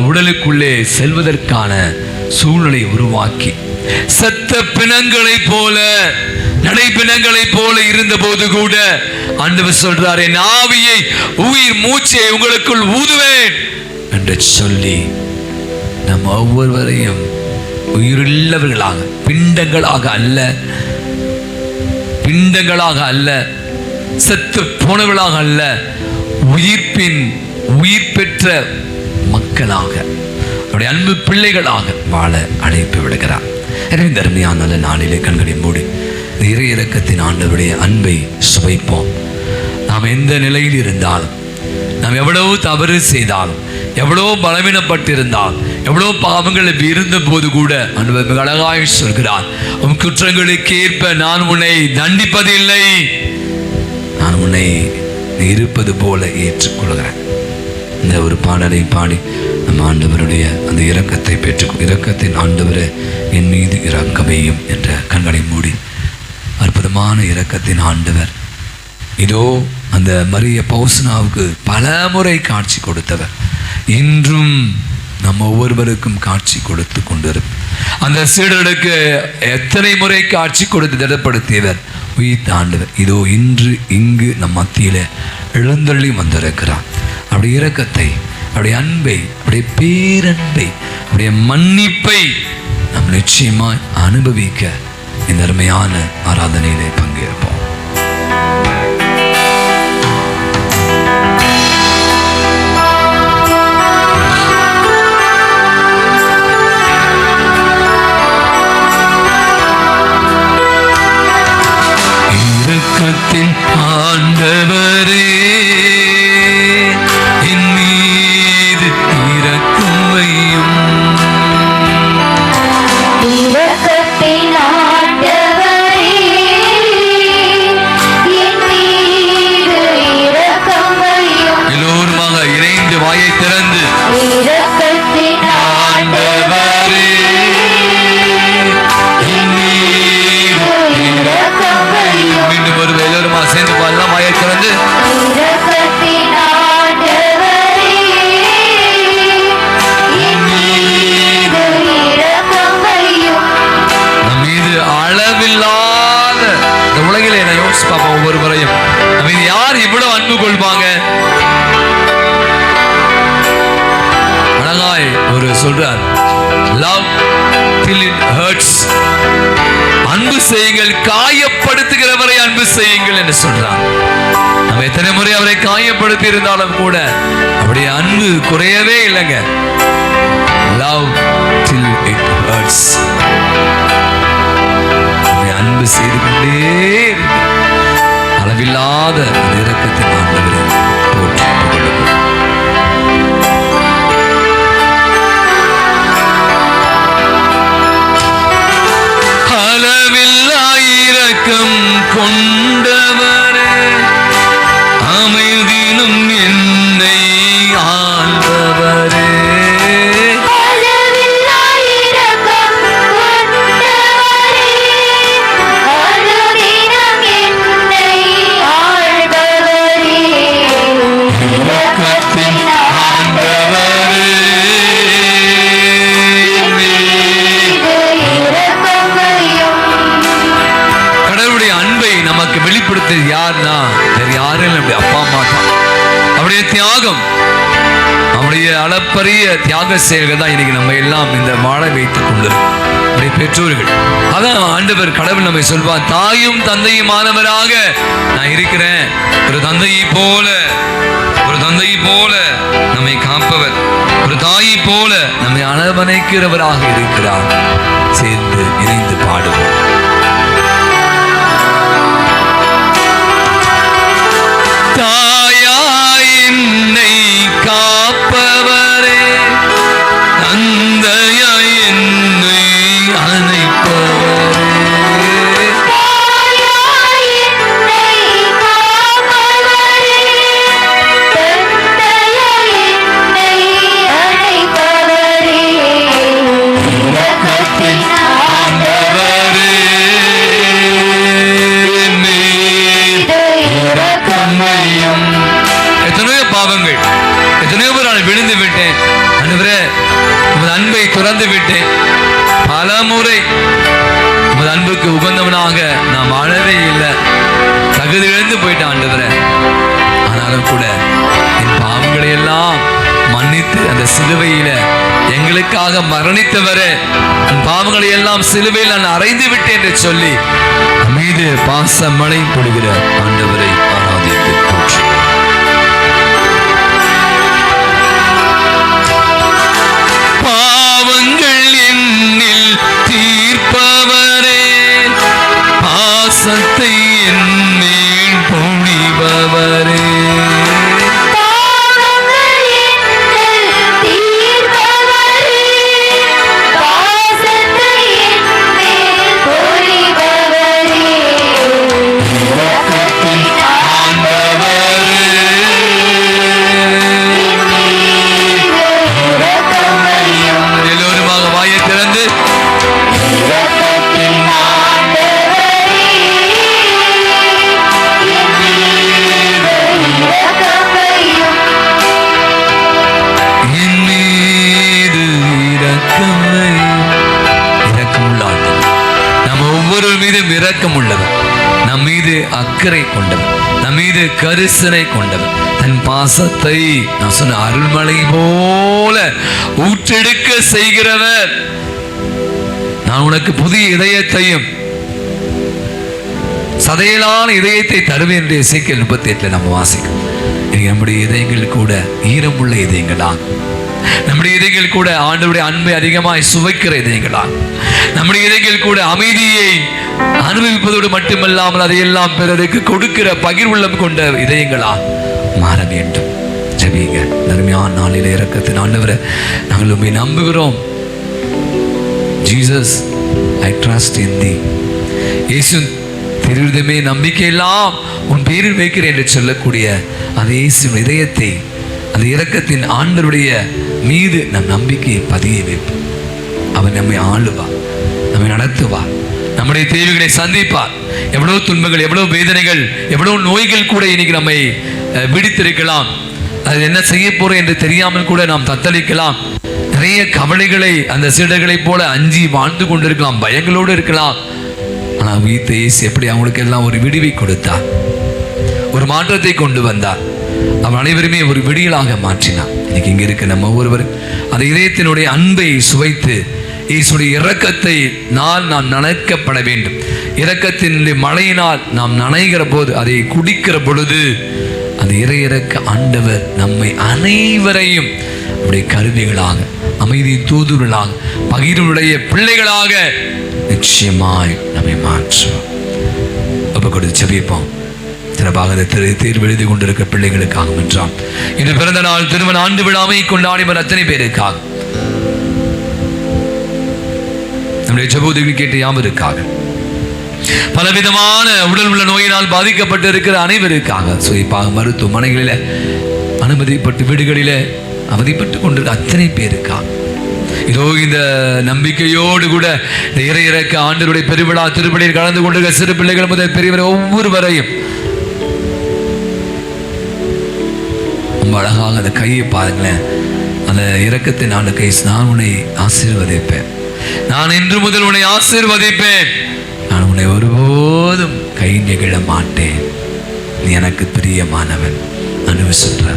உடலுக்குள்ளே செல்வதற்கான சூழ்நிலை உருவாக்கி செத்த பிணங்களை போல நடைப்பிணங்களை போல இருந்த போது கூட ஆண்டவர் சொல்றார், என் ஆவியை உயிர் மூச்சை உங்களுக்குள் ஊதுவேன் என்று சொல்லி நம்ம ஒவ்வொருவரையும் உயிருள்ளவர்களாக, பிண்டங்களாக அல்ல, செத்து போனவர்களாக அல்ல, உயிர் பெற்ற மக்களாக, அவருடைய அன்பு பிள்ளைகளாக வாழ அழைப்பு விடுகிறார். எனவே இந்த அருமையான நல்ல நாளிலே கண்களை மூடி இறை இரக்கத்தின் ஆண்டவருடைய அன்பை சுவைப்போம். நாம் எந்த நிலையில் இருந்தாலும், நாம் எவ்வளவு தவறு செய்தாலும், எவ்வளோ பலவீனப்பட்டிருந்தால், எவ்வளோ பாவங்கள் இருந்த போது கூட ஆண்டவர் மிக அழகாய் சொல்கிறார், உன் குற்றங்களுக்கு ஏற்ப நான் உன்னை தண்டிப்பதில்லை, நான் உன்னை இருப்பது போல ஏற்றுக்கொள்கிறேன். இந்த ஒரு பாடலை பாடி நம்ம ஆண்டவருடைய அந்த இரக்கத்தை இரக்கத்தின் ஆண்டவரை என் மீது இரக்கமையும் என்ற கண்களை மூடி அற்புதமான இரக்கத்தின் ஆண்டவர் இதோ அந்த மரிய பௌசனாவுக்கு பல முறை காட்சி கொடுத்தவர், இன்றும் நம்ம ஒவ்வொருவருக்கும் காட்சி கொடுத்து கொண்டிருக்கும். அந்த சீடர்களுக்கு எத்தனை முறை காட்சி கொடுத்து திடப்படுத்தியவர், உயிர் ஆண்டவர் இதோ இன்று இங்கு நம் மத்தியில எழுந்தள்ளி வந்திருக்கிறார். அவருடைய இரக்கத்தை, அவருடைய அன்பை, அவருடைய பேரன்பை, அவருடைய மன்னிப்பை நாம் நிச்சயமாய் அனுபவிக்க இந்த அருமையான ஆராதனையிலே பங்கேற்போம். இரக்கத்தின் ஆண்டவரே என் மீது இரக்கம் வையும். இரக்கத்தின் ஆண்டவரே என் மீது இரக்கம் வையும். எல்லோருமாக இணைந்து வாயை திறந்து இரக்கத்தின் ஆண்டவரே என் மீது இரக்கம் வையும். மீண்டும் ஒரு எல்லோருமா சேர்ந்து பாடலாம். வாயை திறந்து இரக்கத்தின் ஆண்டவரே என் மீது இரக்கம் வையும். நம் மீது அளவில்லாத இந்த உலகிலே நான் யோசிச்சு பார்ப்போம், ஒவ்வொருவரையும் நம்ம மீது யார் இவ்வளவு அன்பு கொள்வாங்க? அழகாய் ஒரு சொல்றார், love till it hurts. அன்பு செய்யுங்கள், காயப்படுத்துகிறவரை அன்பு செய்யுங்கள் என்று சொல்றார். நம்ம எத்தனை முறை அவரை காயப்படுத்தி இருந்தாலும் கூட அவருடைய அன்பு குறையவே இல்லைங்க. love till it hurts. அன்பு செய்து கொண்டே இருக்கு. அளவில்லாத இரக்கத்தின் ஆண்டவரை போற்றி புகழுவோம். அளவில்லா இரக்கம் கொண்டவரே, அமைதியிலும் என்னை ஆள்பவரே, அளவில்லா இரக்கம் கொண்டவரே, அனுதினம் என்னை ஆள்பவரே. இரக்கத்தின் ஆண்டவரே என் மீது இரக்கம் வையும். கடவுளுடைய அன்பை நமக்கு வெளிப்படுத்தியது யாருன்னா வேற யாரும் இல்லை, நம்முடைய அப்பா அம்மா தான். அவருடைய தியாகம், அவருடைய அளப்பரிய தியாக செயல்கள் தான் இன்னைக்கு நம்ம எல்லாம் இந்த வாழ வைத்துக் கொண்டிருக்கோம். நம்முடைய பெற்றோர்கள், அதான் ஆண்டவர் கடவுள் நம்மை சொல்வார், தாயும் தந்தையுமானவராக நான் இருக்கிறேன். ஒரு தந்தையை போல நம்மை காப்பவர், ஒரு தாயை போல நம்மை அரவணைக்கிறவராக இருக்கிறார். சேர்ந்து இணைந்து பாடுவோம். தாயாய் என்னை காப்பவரே, தந்தையாய் என்னை அணைப்பவரே, தாயாய் என்னை காப்பவரே, தந்தையாய் என்னை அணைப்பவரே. இரக்கத்தின் ஆண்டவரே என் மீது இரக்கம் வையும். எத்தனையோ பாவங்கள், எத்தனையோ பேர் நான் விழுந்து விட்டேன் ஆண்டவரே, உமது அன்பை துறந்து விட்டேன். பல முறை உமது அன்புக்கு உகந்தவனாக நான் வாழவே இல்லை, தகுதி இழந்து போயிட்டேன் ஆண்டவரே. ஆனாலும் கூட என் பாவங்களை எல்லாம் மன்னித்து அந்த சிலுவையில எங்களுக்காக மரணித்தவரே, என் பாவங்களை எல்லாம் சிலுவையில் நான் அறைந்து விட்டேன் என்று சொல்லி மீது பாச மழை பொழிகிற ஆண்டவரை ஆராதித்து போற்றி. பாவங்கள் என்னில் தீர்ப்பவரே, பாசத்தை என் மேல் பொழிபவரே, இரக்கம் உள்ளவர், நம் மீது அக்கறை கொண்டவர், நம் மீது கரிசனை கொண்டவர், தன் பாசத்தை நான் சொன்ன அருள்மழை போல ஊற்றெடுக்க செய்கிறவர். நான் உனக்கு புதிய இதயத்தையும் சதையிலான இதயத்தை தருவேன் என்று எசேக்கியேல் 38 நம்ம வாசிக்கிறோம். நம்முடைய இதயங்கள் கூட ஈரமுள்ள இதயங்களா, நம்முடைய இதயங்கள் கூட ஆண்டவருடைய அன்பை அதிகமாய் சுவைக்கிற இதயங்களா, நம்முடைய இதயங்கள் கூட அமைதியை அனுபவிப்பதோடு மட்டுமல்லாமல் அதையெல்லாம் பிறருக்கு கொடுக்கிற பகிர்வுள்ளம் கொண்ட இதயங்களா மாற வேண்டும். ஜெபிங்க. நன்மையான நாளிலே இரக்கத்தின் ஆண்டவரை நாங்கள் உண்மை நம்புகிறோம். ஜீசஸ், ஐ ட்ரஸ்ட் இன் தி. இயேசு திருவிதமே நம்பிக்கையெல்லாம் உன் பேரில் வைக்கிறேன் என்று சொல்லக்கூடிய அந்த இயேசுவின் இதயத்தை, அந்த இரக்கத்தின் ஆண்டவருடைய மீது நம் நம்பிக்கையை பதிய வைப்போம். அவன் நம்மை ஆளுவார், நம்மை நடத்துவார், நம்முடைய தேவைகளை சந்திப்பார். எவ்வளவு துன்பங்கள், எவ்வளவு வேதனைகள், எவ்வளவு நோய்கள் கூட இன்னைக்கு நம்மை விடுத்திருக்கலாம். அது என்ன செய்ய போறோம் என்று தெரியாமல் கூட நாம் தத்தளிக்கலாம். நிறைய கவலைகளை அந்த சீடர்களை போல அஞ்சி வாழ்ந்து கொண்டிருக்கலாம், பயங்களோடு இருக்கலாம். ஆனால் உயிர்த்த இயேசு எப்படி அவங்களுக்கு எல்லாம் ஒரு விடிவை கொடுத்தார், ஒரு மாற்றத்தை கொண்டு வந்தார். அவன் அனைவருமே ஒரு விடியலாக மாற்றினார். இன்னைக்கு இங்க இருக்க நம்ம ஒவ்வொருவரும் அந்த இதயத்தினுடைய அன்பை சுவைத்து இயேசுடைய இரக்கத்தை நாம் நனைக்கப்பட வேண்டும். இரக்கத்தின் மழையினால் நாம் நனைகிற போது, அதை குடிக்கிற பொழுது அந்த இறையிறக்க ஆண்டவர் நம்மை அனைவரையும் அவருடைய கருவிகளாக, அமைதி தூதுவர்களாக, பகிர்வுடைய பிள்ளைகளாக நிச்சயமாய் நம்மை மாற்றுவோம். அப்ப கொடுத்து செபிப்போம். சிறப்பாக தேர்வு எழுதி கொண்டிருக்க பிள்ளைகளுக்காக என்றால் இன்று பிறந்த நாள் திருமண ஆண்டு விழாவை கொண்டாடிவர் அத்தனை பேருக்காக, நம்முடைய ஜெபோதவி கேட்டு யாவருக்காக, பலவிதமான உடல் உள்ள நோயினால் பாதிக்கப்பட்டு இருக்கிற அனைவருக்காக, குறிப்பாக மருத்துவமனைகளில் அனுமதிப்பட்டு வீடுகளில் அவதிப்பட்டு கொண்டிருக்க அத்தனை பேருக்காக, இதோ இந்த நம்பிக்கையோடு கூட இந்த இறையிறக்க ஆண்டவருடைய பெருவிழா திருப்பலியில் கலந்து கொண்டிருக்க சிறு பிள்ளைகள் முதல் பெரியவர் ஒவ்வொருவரையும் ரொம்ப அழகாக அந்த கையை பாருங்களேன். அந்த இரக்கத்தின் ஆண்டு கை, நான் உன்னை ஆசீர்வதிப்பேன், நான் இன்று முதல் உன்னை ஆசீர்வதிப்பேன், நான் உன்னை ஒருபோதும் கை நெகிழ மாட்டேன், நீ எனக்கு பிரியமானவன் அனுபவி சொல்ற.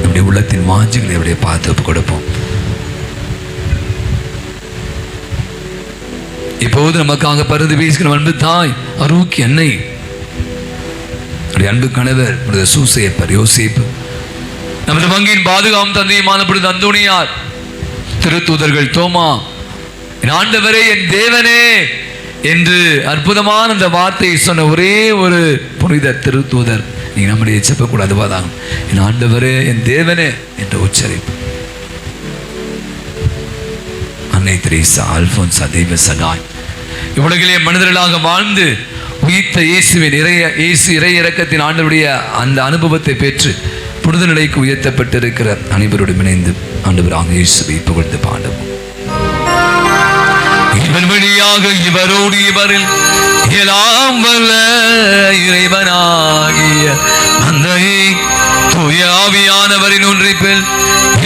நம்முடைய உள்ளத்தின் வாஞ்சிகளை அவருடைய பார்த்து கொடுப்போம். இப்போது நமக்காக பருது பேசுகிற அன்பு தாய் அருக்கி அன்னை, அன்பு கணவர் சூசையப்பர் யோசேப்பு, நமது வங்கியின் பாதுகாப்பு தந்தையுமான அந்தோனியார், திருத்தூதர்கள் தோமா, என் ஆண்டவரே என் தேவனே என்று அற்புதமான அந்த வார்த்தையை சொன்ன ஒரே ஒரு புனித திருத்தூதர் நீங்க நம்முடைய செப்பக்கூடாது வாதாங்க, என் ஆண்டவரே என் தேவனே என்ற உச்சரிப்பு. அன்னை தெரேசா, அல்போன்சா, தெய்வ சகாய், இவ்வுலகிலே மனிதர்களாக வாழ்ந்து உயிர்த்த இயேசுவின் இறை இரக்கத்தின் ஆண்டவருடைய அந்த அனுபவத்தை பெற்று புனித நிலைக்கு உயர்த்தப்பட்டிருக்கிற அனைவரோடும் இணைந்து ஆண்டவராக இயேசுவை புகழ்ந்து பாடுவோம். இவன் வழியாக இவரோடு இவரில் எல்லாம் வல்ல இறைவனாகிய தந்தையே தூய ஆவியானவரின் ஒன்றிப்பில்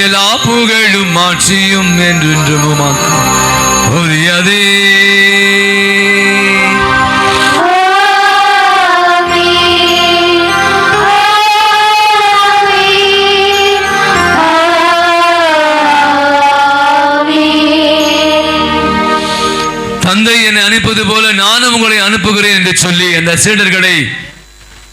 எல்லா புகழும் ஆட்சியும் என்றென்றும் உமக்கு உரியதே. தந்தை என்னை அனுப்புவது போல நானும் உங்களை அனுப்புகிறேன் என்று சொல்லி அந்த சீடர்களை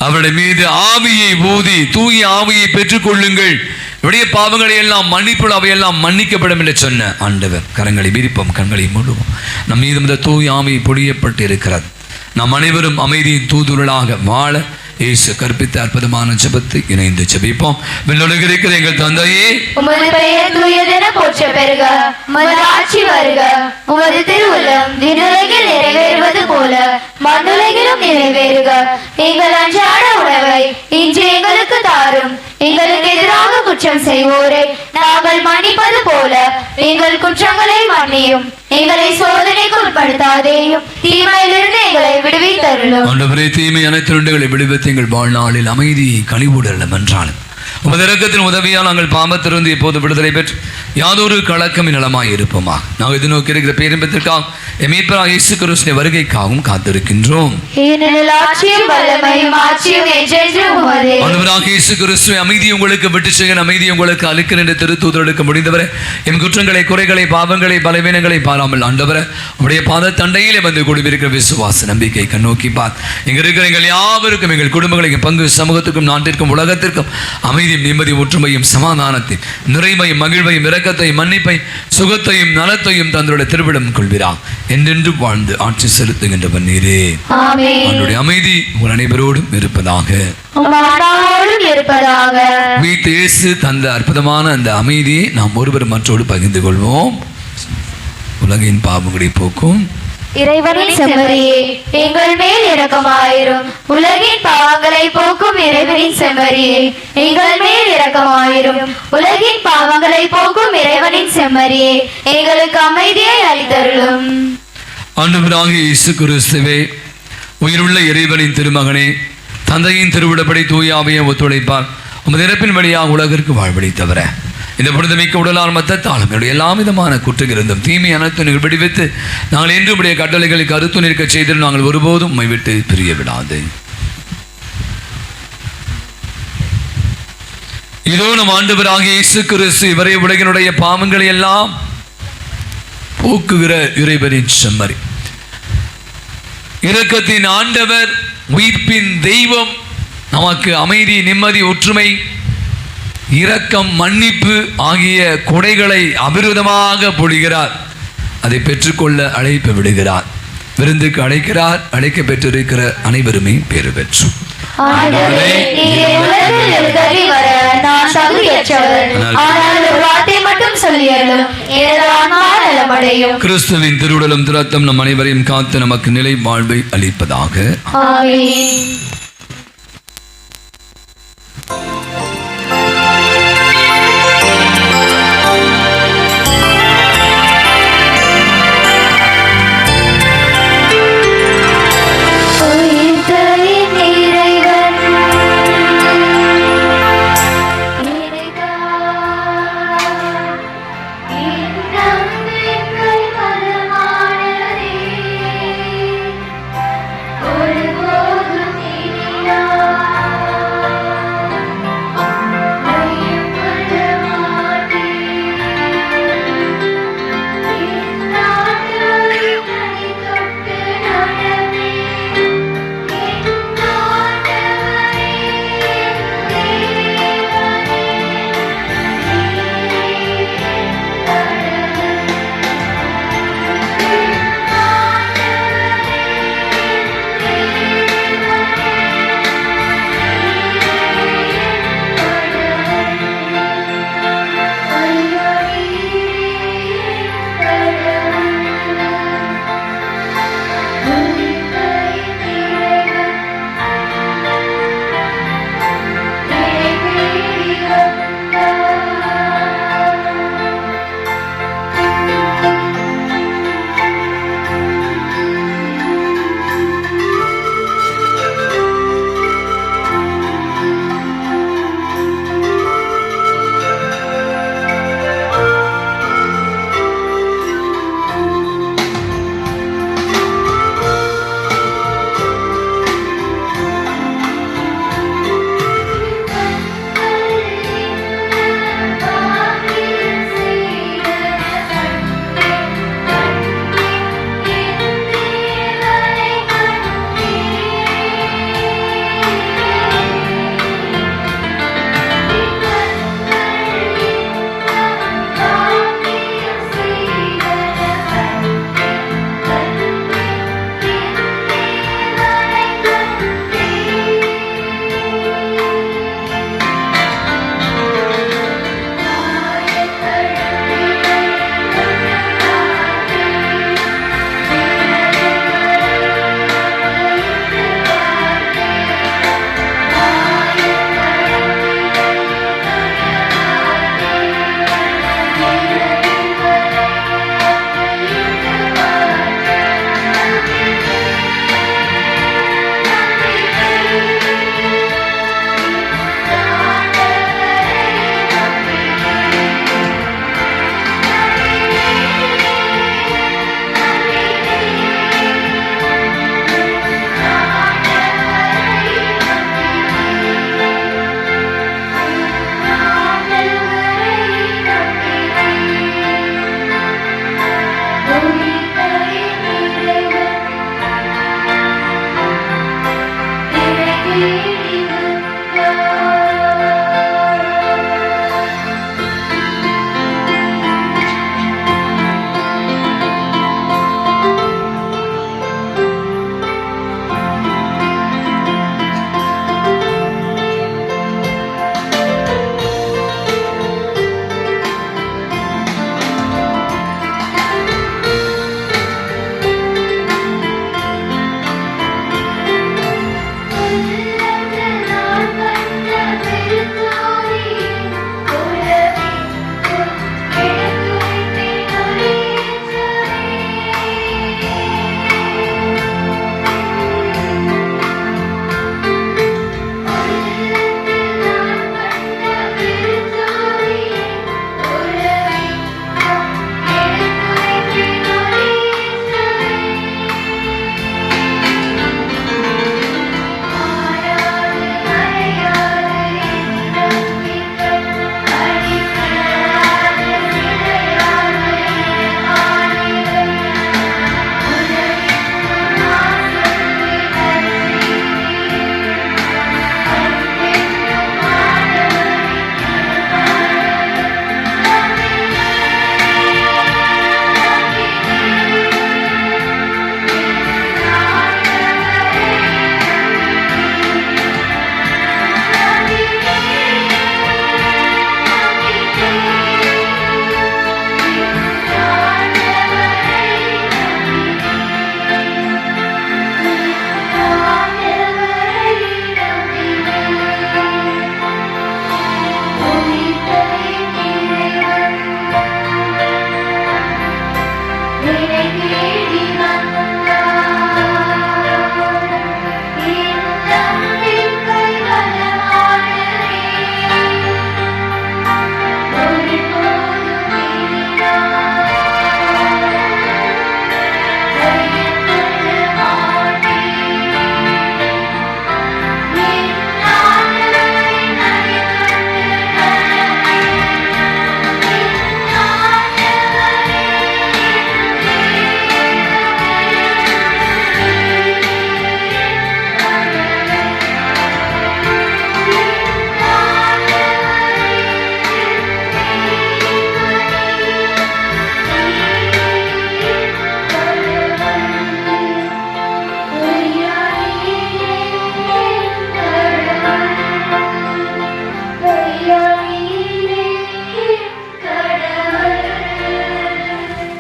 அவருடைய மீது ஆவியை ஊதி தூய ஆவியை பெற்றுக் கொள்ளுங்கள், இவருடைய பாவங்களை எல்லாம் மன்னிப்புள் அவையெல்லாம் மன்னிக்கப்படும் என்று சொன்ன ஆண்டவர் கரங்களை விரிப்போம், கண்களை மூடுவோம். நம் மீது இந்த தூய ஆவி பொழியப்பட்டு இருக்கிறது. நாம் அனைவரும் அமைதியின் தூதுவர்களாக வாழ இயேசு கற்பித்த அற்புதமான ஜெபத்தை இணைந்து ஜெபிப்போம். விண்ணுலகில் இருக்கிற எங்கள் தந்தையே, உமது பெயர் தூயதென போற்ற பெறுக, உமது ஆட்சி வருக, உமது திருவுள்ளம் விண்ணுலகில் நிறைவேறுவது போல மண்ணுலகிலும் நிறைவேறுக. எங்கள் அன்றாட உணவை இன்று எங்களுக்கு தாரும். எங்களுக்கு எதிராக குற்றம் செய்வோரை நாங்கள் மன்னிப்பது போல எங்கள் குற்றங்களை மன்னியும். எங்களை சோதனைக்கு உட்படுத்தாதேயும், தீமையிலிருந்து எங்களை விடுவித்தருளும். ஆண்டவரே, தீமை அனைத்து விடுவித்து எங்கள் வாழ்நாளில் அமைதியை கனிவுடலும் என்றாலும் உமது இரக்கத்தின் உதவியால் நாங்கள் பாவத்திலிருந்து இப்போது விடுதலை பெற்று யாதொரு கலக்கமின் நலமாய் இருப்போமா. நாங்கள் இது நோக்கி இருக்கிற பேரின்பத்திற்காக மீட்பராகிய இயேசு கிறிஸ்துவின் வருகைக்காகவும் காத்திருக்கின்றோம். ஆண்டவராகிய இயேசு கிறிஸ்துவை அமைதி உங்களுக்கு விட்டு செய்ய அமைதி உங்களுக்கு அளிக்க என்று திருத்தூதருக்கு முடிந்தவரை என் குற்றங்களை, குறைகளை, பாவங்களை, பலவீனங்களை பாராமல் ஆண்டவரை உடைய பாத தண்டையிலே வந்து கூடியிருக்கிற விசுவாச நம்பிக்கை கண்ணோக்கி பார். இங்க இருக்கிற எங்கள் யாவருக்கும், எங்கள் குடும்பங்களுக்கு, பங்கு சமூகத்துக்கும், நாட்டிற்கும், உலகத்திற்கும் அமைதியும், நிம்மதி, ஒற்றுமையும், சமாதானத்தையும், நிறைவையும், மகிழ்வையும், இரக்கத்தையும், மன்னிப்பையும், சுகத்தையும், நலத்தையும் தந்தோட திருவிடம் கொள்கிறார். என்றென்று வாழ்ந்து ஆட்சி செலுத்துகின்றவன் நீரே. அவனுடைய அமைதி உங்கள் அனைவரோடும் இருப்பதாக. இயேசு தந்த அற்புதமான அந்த அமைதியை நாம் ஒருவர் மற்றோடு பகிர்ந்து கொள்வோம். உலகின் பாவங்களை போக்கும் இறைவனின் செம்மறியே, எங்கள் மேல் இரக்கமாயிரும். உலகின் பாவங்களை போக்கும் இறைவனின் செம்மறியே, எங்கள் மேல் இரக்கமாயிரும். உலகின் பாவங்களை போக்கும் இறைவனின் செம்மறியே, எங்களுக்கு அமைதியை அளித்தருளும். ஆண்டவராகிய இயேசு கிறிஸ்துவே, உயிருள்ள இறைவனின் திருமகனே, தந்தையின் திருவிடப்படி தூய ஆவியை ஒத்துழைப்பார் உமது இறப்பின் வழியாக உலகிற்கு வாழ்வழித்தவர இந்த புனிதமிக்க உடலால் மத்தத்தால் என்னுடைய எல்லா விதமான குற்றங்கிருந்தும் தீமை அனைத்து விடுவித்து நாங்கள் என்று உடைய கட்டளைகளை கருத்து நிற்க செய்து நாங்கள் ஒருபோதும் உம்மை விட்டு பிரிய விடாது. இதோ நம் ஆண்டவராகிய இயேசு கிறிஸ்து இவரை உலகினுடைய பாவங்களை எல்லாம் போக்குகிற இறைவனின் செம்மறி, இரக்கத்தின் ஆண்டவர், உயிர்ப்பின் தெய்வம், நமக்கு அமைதி, நிம்மதி, ஒற்றுமை, இரக்கம், மன்னிப்பு ஆகிய கொடைகளை அபிருதமாக பொழிகிறார். அதை பெற்றுக்கொள்ள அழைப்பு விடுகிறார். விருந்துக்கு அழைக்கிறார். அழைக்க பெற்றிருக்கிற அனைவருமே பேறு பெற்று கிறிஸ்துவின் திருவுடலும் திரத்தம் நம் அனைவரையும் காத்து நமக்கு நிலை வாழ்வை அளிப்பதாக. ஒருபோதும்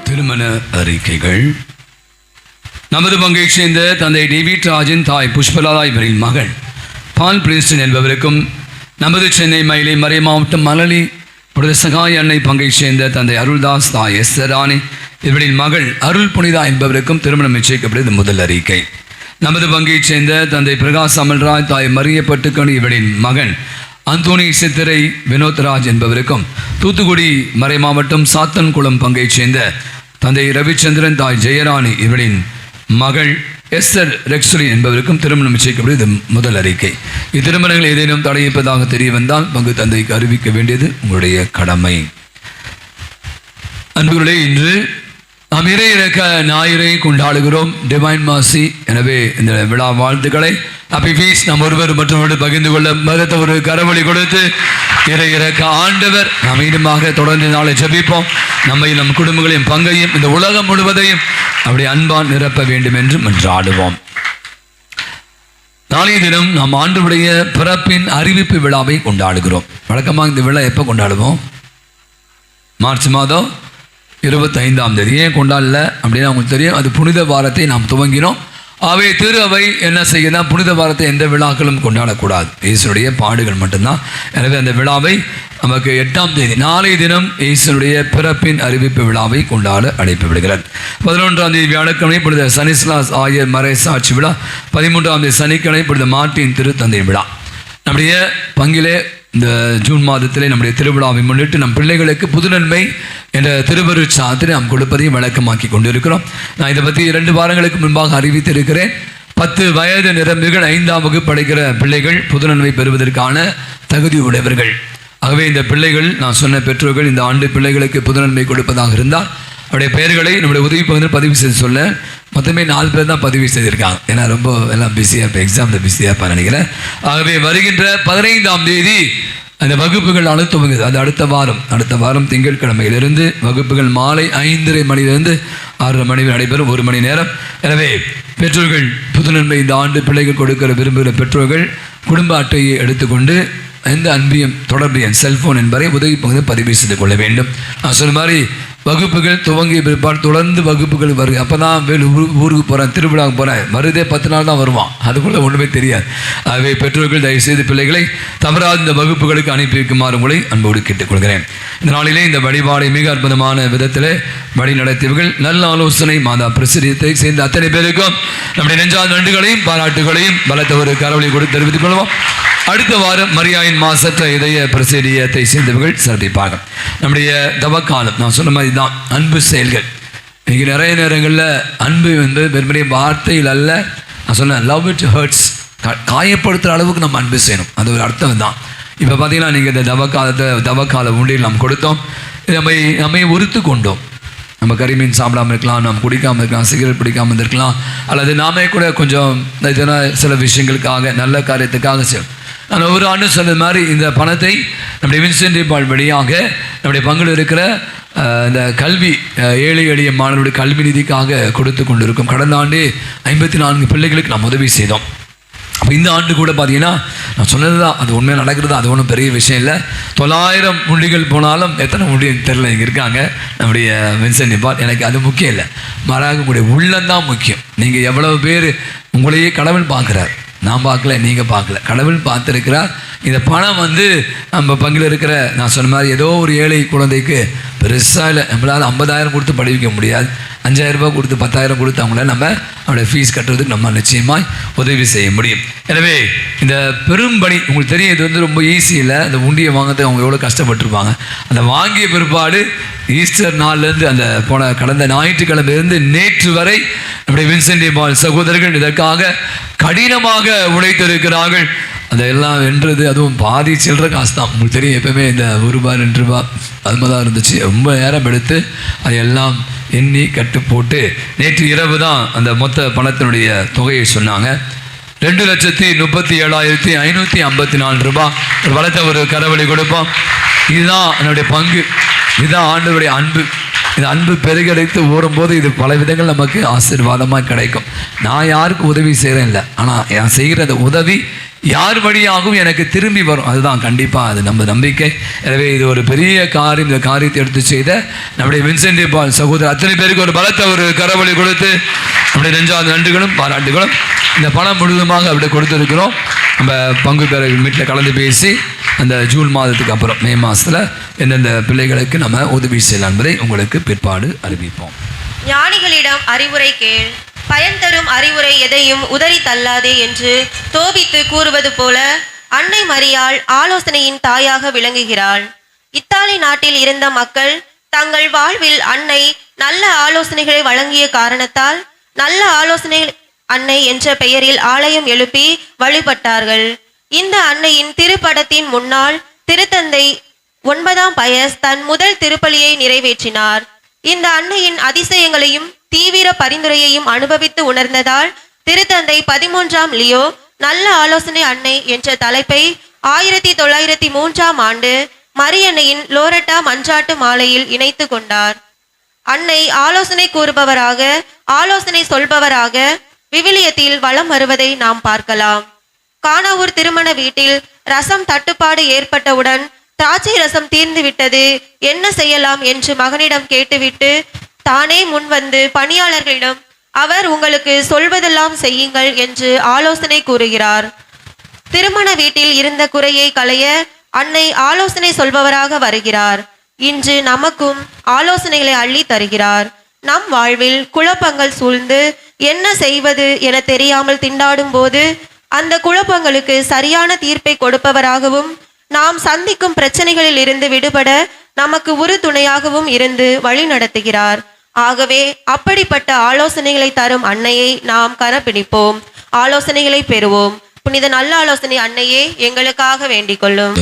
திருமண அறிக்கைகள். நமது பங்கை சேர்ந்த தந்தை டேவிட் ராஜின் தாய் புஷ்பலதா இவரின் மகள் பால் பிரின்ஸ்டன் என்பவருக்கும், நமது சென்னை மயிலை மறை மாவட்டம் மலலி புனித சகாய அன்னை பங்கை சேர்ந்த தந்தை அருள்தாஸ் தாய் எஸ்தராணி இவரின் மகள் அருள் புனிதா என்பவருக்கும் திருமணம் நிச்சயிக்கப்படுவது முதல் அறிக்கை. நமது பங்கை சேர்ந்த தந்தை பிரகாஷ் அமல்ராஜ் தாய் மரிய பட்டுக்கணி இவரின் மகன் அந்தோனி சித்திரை வினோத்ராஜ் என்பவருக்கும், தூத்துக்குடி மறை மாவட்டம் சாத்தன்குளம் பங்கை சேர்ந்த தந்தை ரவிச்சந்திரன் தாய் ஜெயராணி இவரின் மகள் எஸ்தர் ரெக்ஸுலி என்பவருக்கும் திருமணம் நிச்சயிக்கப்படுவது முதல் அறிக்கை. இத்திருமணங்கள் ஏதேனும் தடையிருப்பதாக தெரிய வந்தால் பங்கு தந்தைக்கு அறிவிக்க வேண்டியது உங்களுடைய கடமை. அன்புகளே, இன்று நாம் இறை இறக்க ஞாயிறை கொண்டாடுகிறோம், டிவைன் மாசி. எனவே இந்த விழா வாழ்த்துக்களை ஹாப்பி ஃபீஸ்ட் நாம் ஒருவர் மற்றவரோடு பகிர்ந்து கொள்ள மறுத்த ஒரு கரவழி கொடுத்து இறை இறக்க ஆண்டவர் நாம் மீண்டுமாக தொடர்ந்து நாளை ஜெபிப்போம். நம்மை நம் குடும்பங்களையும் பங்கையும் இந்த உலகம் முழுவதையும் அப்படி அன்பால் நிரப்ப வேண்டும் என்று மன்றாடுவோம். நாளைய தினம் நாம் ஆண்டவருடைய பிறப்பின் அறிவிப்பு விழாவை கொண்டாடுகிறோம். வழக்கமாக இந்த விழா எப்போ கொண்டாடுவோம்? மார்ச் மாதம் 25ஆம் தேதி. ஏன் கொண்டாடல அப்படின்னா உங்களுக்கு தெரியும், அது புனித வாரத்தை நாம் துவங்கினோம். அவை திரு அவை என்ன செய்யுதுன்னா, புனித வாரத்தை எந்த விழாக்களும் கொண்டாடக்கூடாது, இயேசுடைய பாடுகள் மட்டும்தான். எனவே அந்த விழாவை நமக்கு 8ஆம் தேதி நாளைய தினம் இயேசுடைய பிறப்பின் அறிவிப்பு விழாவை கொண்டாட அழைப்பு விடுகிறார். 11ஆம் தேதி வியாழக்கிழமை புனித சனிஸ்லாஸ் ஆயர் மறை சாட்சி விழா. 13ஆம் தேதி சனிக்கிழமை புனித மார்ட்டின் திருத்தந்தை விழா. நம்முடைய பங்கிலே இந்த ஜூன் மாதத்திலே நம்முடைய திருவிழாவை முன்னிட்டு நம் பிள்ளைகளுக்கு புதுநன்மை என்ற திருவருட்சாதனை நாம் கொடுப்பதையும் வழக்கமாக்கி கொண்டிருக்கிறோம். நான் இதை பற்றி 2 வாரங்களுக்கு முன்பாக அறிவித்திருக்கிறேன். 10 வயது நிரம்பிகள் 5ஆம் வகுப்பு படிக்கிற பிள்ளைகள் புதுநன்மை பெறுவதற்கான தகுதி உடையவர்கள். ஆகவே இந்த பிள்ளைகள், நான் சொன்ன பெற்றோர்கள் இந்த ஆண்டு பிள்ளைகளுக்கு புதுநன்மை கொடுப்பதாக இருந்தால் அவருடைய பெயர்களை நம்முடைய உதவி பகுதியில் பதிவு செய்து சொல்ல. மொத்தமே 4 பேர் தான் பதிவு செய்திருக்காங்க. ஏன்னா ரொம்ப எல்லாம் பிஸியாக இப்போ எக்ஸாமில் பிஸியாக நினைக்கிறேன். ஆகவே வருகின்ற 15ஆம் தேதி அந்த வகுப்புகள் துவங்குது. அது அடுத்த வாரம் திங்கட்கிழமையிலிருந்து வகுப்புகள் மாலை 5:30 மணியிலிருந்து 6:30 மணி நடைபெறும், 1 மணி நேரம். எனவே பெற்றோர்கள் புதுநன்மை இந்த ஆண்டு பிள்ளைகள் கொடுக்கிற விரும்புகிற பெற்றோர்கள் குடும்ப அட்டையை எடுத்துக்கொண்டு எந்த அன்பியம் தொடர்பு என் செல்ஃபோன் என்பதை உதவி பகுதியில் பதிவு செய்து கொள்ள வேண்டும். நான் சொன்ன மாதிரி வகுப்புகள் துவங்கிய பிற்பாடு தொடர்ந்து வகுப்புகள் வருது. அப்போ தான் ஊருக்கு போகிறேன், திருவிழாவுக்கு போகிறேன், வருதே 10 நாள் தான் வருவான், அதுக்குள்ளே ஒன்றுமே தெரியாது. ஆகவே பெற்றோர்கள் தயவுசெய்து பிள்ளைகளை தவறாத இந்த வகுப்புகளுக்கு அனுப்பி வைக்குமாறு உங்களை அன்போடு கேட்டுக்கொள்கிறேன். இந்த நாளிலே இந்த வழிபாடை மிக அற்புதமான விதத்தில் வழி நடத்தியவர்கள், நல்ல ஆலோசனை மாதா பிரசிரியத்தை சேர்ந்த அத்தனை பேருக்கும் நம்முடைய நெஞ்சார்ந்த நன்றிகளையும் பாராட்டுகளையும் பலத்த ஒரு கரவழி கொடுத்து தெரிவித்துக் கொள்வோம். அடுத்த வாரம் மரியாயின் மாசற்ற இதய பிரசிரியத்தை சேர்ந்தவர்கள் சிறப்பிப்பாங்க. நம்முடைய தவக்காலம் நான் சொன்ன மாதிரி தான் அன்பு செயல்கள். இன்றைக்கி நிறைய நேரங்களில் அன்பு வெறுமனே வார்த்தையில் அல்ல, நான் சொன்னேன் லவ் இட் ஹர்ட்ஸ், காயப்படுத்துகிற அளவுக்கு நம்ம அன்பு செய்யணும், அது ஒரு அர்த்தம் தான். இப்போ பார்த்தீங்கன்னா நீங்கள் இந்த தவக்கால உண்டியில் நாம் கொடுத்தோம், நம்மை உறுத்து கொண்டோம். நம்ம கறிமீன் சாப்பிடாமல் இருக்கலாம், நம்ம குடிக்காமல் இருக்கலாம், சிகரெட் பிடிக்காமல் இருக்கலாம், அல்லது நாமே கூட கொஞ்சம் சில விஷயங்களுக்காக நல்ல காரியத்துக்காக செய்யும். நான் ஒவ்வொரு ஆண்டும் சொன்னது மாதிரி இந்த பணத்தை நம்முடைய வின்சென்ட் பால் வழியாக நம்முடைய பங்கில் இருக்கிற இந்த கல்வி ஏழை எளிய மாணவர்களுடைய கல்வி நிதிக்காக கொடுத்து கொண்டிருக்கும். கடந்த ஆண்டு 54 பிள்ளைகளுக்கு நாம் உதவி செய்தோம். அப்போ இந்த ஆண்டு கூட பார்த்தீங்கன்னா நான் சொன்னது தான், அது உண்மையாக நடக்கிறது, அது ஒன்றும் பெரிய விஷயம் இல்லை. 900 முண்டிகள் போனாலும் எத்தனை முண்டிகள் தெரில இங்கே இருக்காங்க நம்முடைய வின்சென்ட் பால். எனக்கு அது முக்கியம் இல்லை, மாறாக உங்களுடைய உள்ளம்தான் முக்கியம். நீங்கள் எவ்வளவு பேர் உங்களையே கடவுள் பார்க்குறார், நான் பார்க்கல, நீங்கள் பார்க்கல, கடவுள் பார்த்துருக்கிறார். இந்த பணம் நம்ம பங்கில் இருக்கிற, நான் சொன்ன மாதிரி ஏதோ ஒரு ஏழை குழந்தைக்கு பெருசாக இல்லை, நம்மளால் 50,000 கொடுத்து படிக்க முடியாது, 5,000 ரூபாய் கொடுத்து 10,000 கொடுத்து அவங்கள நம்ம அவருடைய ஃபீஸ் கட்டுறதுக்கு நம்ம நிச்சயமாய் உதவி செய்ய முடியும். எனவே இந்த பெரும்பணி உங்களுக்கு தெரியும், இது ரொம்ப ஈஸி இல்லை. அந்த உண்டியை வாங்கிறதுக்கு அவங்க எவ்வளோ கஷ்டப்பட்டுருப்பாங்க. அந்த வாங்கிய பிற்பாடு ஈஸ்டர் நாள்லேருந்து அந்த கடந்த ஞாயிற்றுக்கிழமையிலிருந்து நேற்று வரை நம்முடைய வின்சென்ட் பால் சகோதரர்கள் இதற்காக கடினமாக உழைத்திருக்கிறார்கள். அதெல்லாம் வென்றது, அதுவும் பாதி சில்லற காசு தான். உங்களுக்கு தெரியும், எப்பவுமே இந்த 1 ரூபாய் 2 ரூபாய் அது மாதிரி தான் இருந்துச்சு. ரொம்ப நேரம் எடுத்து அதையெல்லாம் எண்ணி கட்டு போட்டு நேற்று இரவு தான் அந்த மொத்த பணத்தினுடைய தொகையை சொன்னாங்க. 2,37,554 ரூபாய். ஒரு வளர்த்த ஒரு கரவழி கொடுப்போம். இதுதான் என்னுடைய பங்கு, இதுதான் ஆண்டவருடைய அன்பு. இந்த அன்பு பெருகெடுத்து ஓடும்போது இது பல விதங்கள் நமக்கு ஆசீர்வாதமாக கிடைக்கும். நான் யாருக்கு உதவி செய்கிறேன் இல்லை, ஆனால் நான் செய்கிற அந்த உதவி யார் வழியாகவும் எனக்கு திரும்பி வரும். அதுதான் கண்டிப்பாக அது நம்ம நம்பிக்கை. எனவே இது ஒரு பெரிய காரியம். இந்த காரியத்தை எடுத்து செய்த நம்முடைய வின்சென்ட் பால் சகோதரர் அத்தனை பேருக்கு ஒரு பலத்த ஒரு கரவழி கொடுத்து நம்முடைய நெஞ்சார்ந்த நன்றிகளும் பாராட்டுகளும். இந்த பணம் முழுவதுமாக அப்படி கொடுத்துருக்கிறோம். நம்ம பங்கு பெற வீட்டில் கலந்து பேசி அந்த ஜூன் மாதத்துக்கு அப்புறம் மே மாதத்தில் எந்தெந்த பிள்ளைகளுக்கு நம்ம உதவி செய்யலாம் என்பதை உங்களுக்கு பிற்பாடு அறிவிப்போம். ஞானிகளிடம் அறிவுரை கேள், பயன் தரும் அறிவுரை எதையும் உதறி தள்ளாதே என்று தோபித்து கூறுவது போல அன்னை மரியாள் ஆலோசனையின் தாயாக விளங்குகிறாள். இத்தாலி நாட்டில் இருந்த மக்கள் தங்கள் வாழ்வில் அன்னை நல்ல ஆலோசனைகளை வழங்கிய காரணத்தால் நல்ல ஆலோசனை அன்னை என்ற பெயரில் ஆலயம் எழுப்பி வழிபட்டார்கள். இந்த அன்னையின் திருப்படத்தின் முன்னால் திருத்தந்தை 9ஆம் பயஸ் தன் முதல் திருப்பலியை நிறைவேற்றினார். இந்த அன்னையின் அதிசயங்களையும் தீவிர பரிந்துரையையும் அனுபவித்து உணர்ந்ததால் திருத்தந்தை 13ஆம் லியோ நல்ல ஆலோசனை அன்னை என்ற தலைப்பை 1903ஆம் ஆண்டு மரியன்னையின் லோரட்டா மன்றாட்டு மாலையில் இணைத்து கொண்டார். அன்னை ஆலோசனை கூறுபவராக, ஆலோசனை சொல்பவராக விவிலியத்தில் வலம் வருவதை நாம் பார்க்கலாம். கானாவூர் திருமண வீட்டில் ரசம் தட்டுப்பாடு ஏற்பட்டவுடன் திராட்சை ரசம் தீர்ந்து விட்டது, என்ன செய்யலாம் என்று மகனிடம் கேட்டுவிட்டு தானே முன்வந்து பணியாளர்களிடம் அவர் உங்களுக்கு சொல்வதெல்லாம் செய்யுங்கள் என்று ஆலோசனை கூறுகிறார். திருமண வீட்டில் இருந்த குறையை களைய அன்னை ஆலோசனை சொல்பவராக வருகிறார். இன்று நமக்கும் ஆலோசனைகளை அள்ளி தருகிறார். நம் வாழ்வில் குழப்பங்கள் சூழ்ந்து என்ன செய்வது என தெரியாமல் திண்டாடும் போது அந்த குழப்பங்களுக்கு சரியான தீர்ப்பை கொடுப்பவராகவும் நாம் சந்திக்கும் பிரச்சனைகளில் இருந்து விடுபட நமக்கு உறுதுணையாகவும் இருந்து வழி நடத்துகிறார். ஆகவே அப்படிப்பட்ட ஆலோசனைகளை தரும் அன்னையை நாம் கரப்பிடிப்போம், ஆலோசனைகளை பெறுவோம். புனித நல்ல ஆலோசனை அன்னையே எங்களுக்காக வேண்டிக் கொள்ளும்.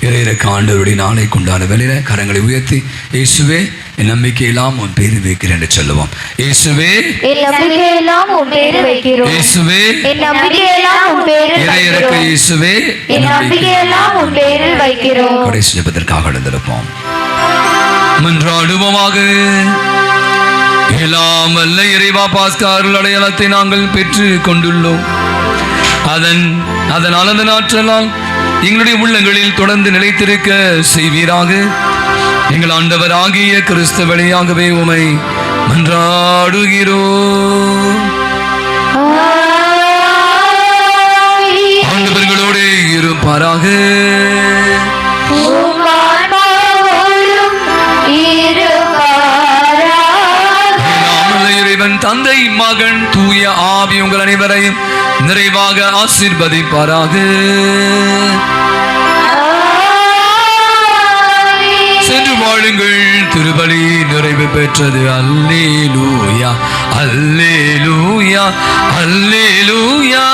இறையிறக்க ஆண்டவருடைய நாளை கொண்டாட வேளையில கரங்களை உயர்த்தி இயேசுவே என் நம்பிக்கையெல்லாம் உன் பேரு வைக்கிறேன் என்று சொல்லுவோம். இயேசுவே என் நம்பிக்கையெல்லாம் உன் பேரு வைக்கிறோம். இயேசுவே என் நம்பிக்கையெல்லாம் உன் பேரில் இறையிறக்க இயேசுவே என் நம்பிக்கையெல்லாம் உன் பேரில் வைக்கிறோம். கடைசி ஜெபத்திற்காக எழுந்திருப்போம். மன்றாடுவோமாக. எல்லாம் வல்ல இறைவா, பாஸ்கா அருள் அடையாளத்தை நாங்கள் பெற்று கொண்டுள்ளோம். அதனால் அந்த நாற்றலால் எங்களுடைய உள்ளங்களில் தொடர்ந்து நிலைத்திருக்க செய்வீராக. எங்கள் ஆண்டவராகிய கிறிஸ்து வழியாகவே உமை மன்றாடுகிறோம். ஆண்டவர்களோடு இருப்பாராக. இறைவன் தந்தை, மகன், தூய ஆவி உங்கள் அனைவரையும் நிறைவாக ஆசீர்வதிப்பாராக. சென்று வாழுங்கள், திருபலி நிறைவு பெற்றது. அல்லேலூயா, அல்லேலூயா, அல்லேலூயா.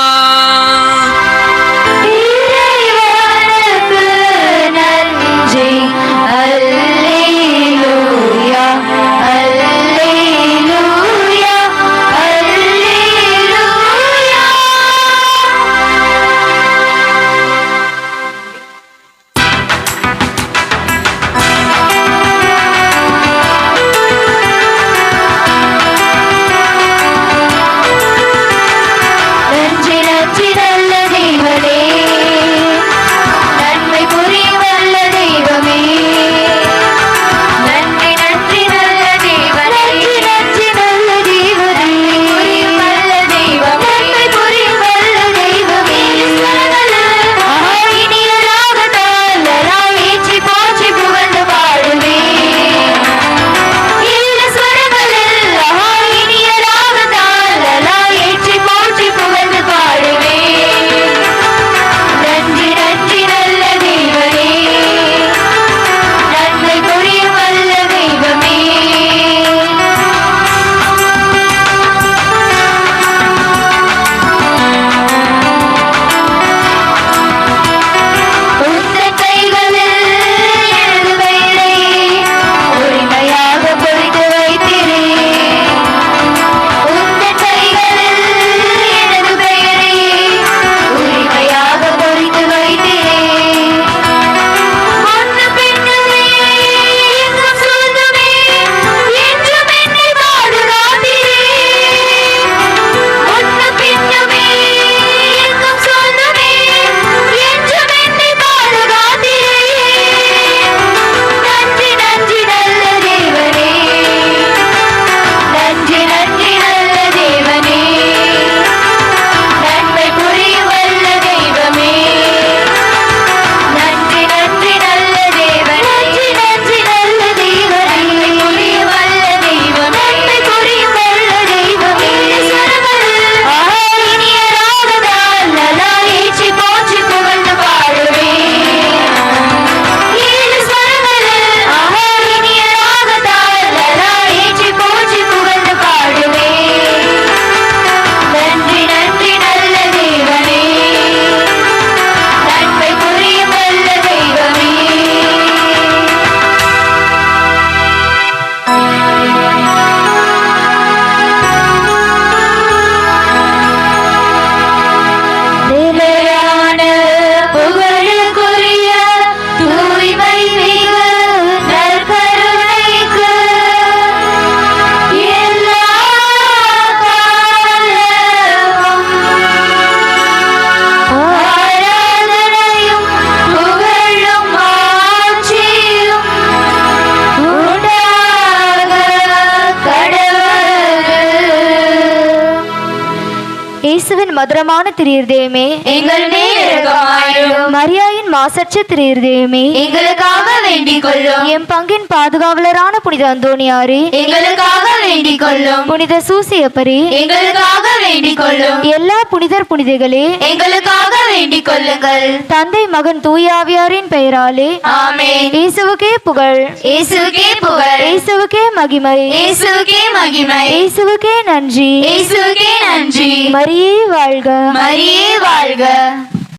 நன்றி இயேசுவின் மதுரமான திருஇருதயமே, எங்கள் மேல் இரக்கமாயிரும். மரியாயின் மாசற்ற திருஇருதயமே, எங்களுக்காக வேண்டிக் கொள்ளும். எம் பங்கின் பாதுகாவலரான புனித அந்தோணியாரே, எங்களுக்காக வேண்டிக் கொள்ளும். புனித சூசியப்பரே, எங்களுக்காக வேண்டிக் கொள்ளும். எல்லா புனிதர் புனிதைகளே, எங்களுக்காக வேண்டிக் கொள்ளுங்கள். தந்தை மகன் தூயாவியாரின் பெயராலே ஆமென். இயேசுவுக்கே புகழ், இயேசுவுக்கே புகழ், இயேசுவுக்கே மகிமை, இயேசுவுக்கே மகிமை, இயேசுவுக்கே நன்றி, இயேசுவுக்கே நன்றி. மரியே வாழ்க, மரியே வாழ்க.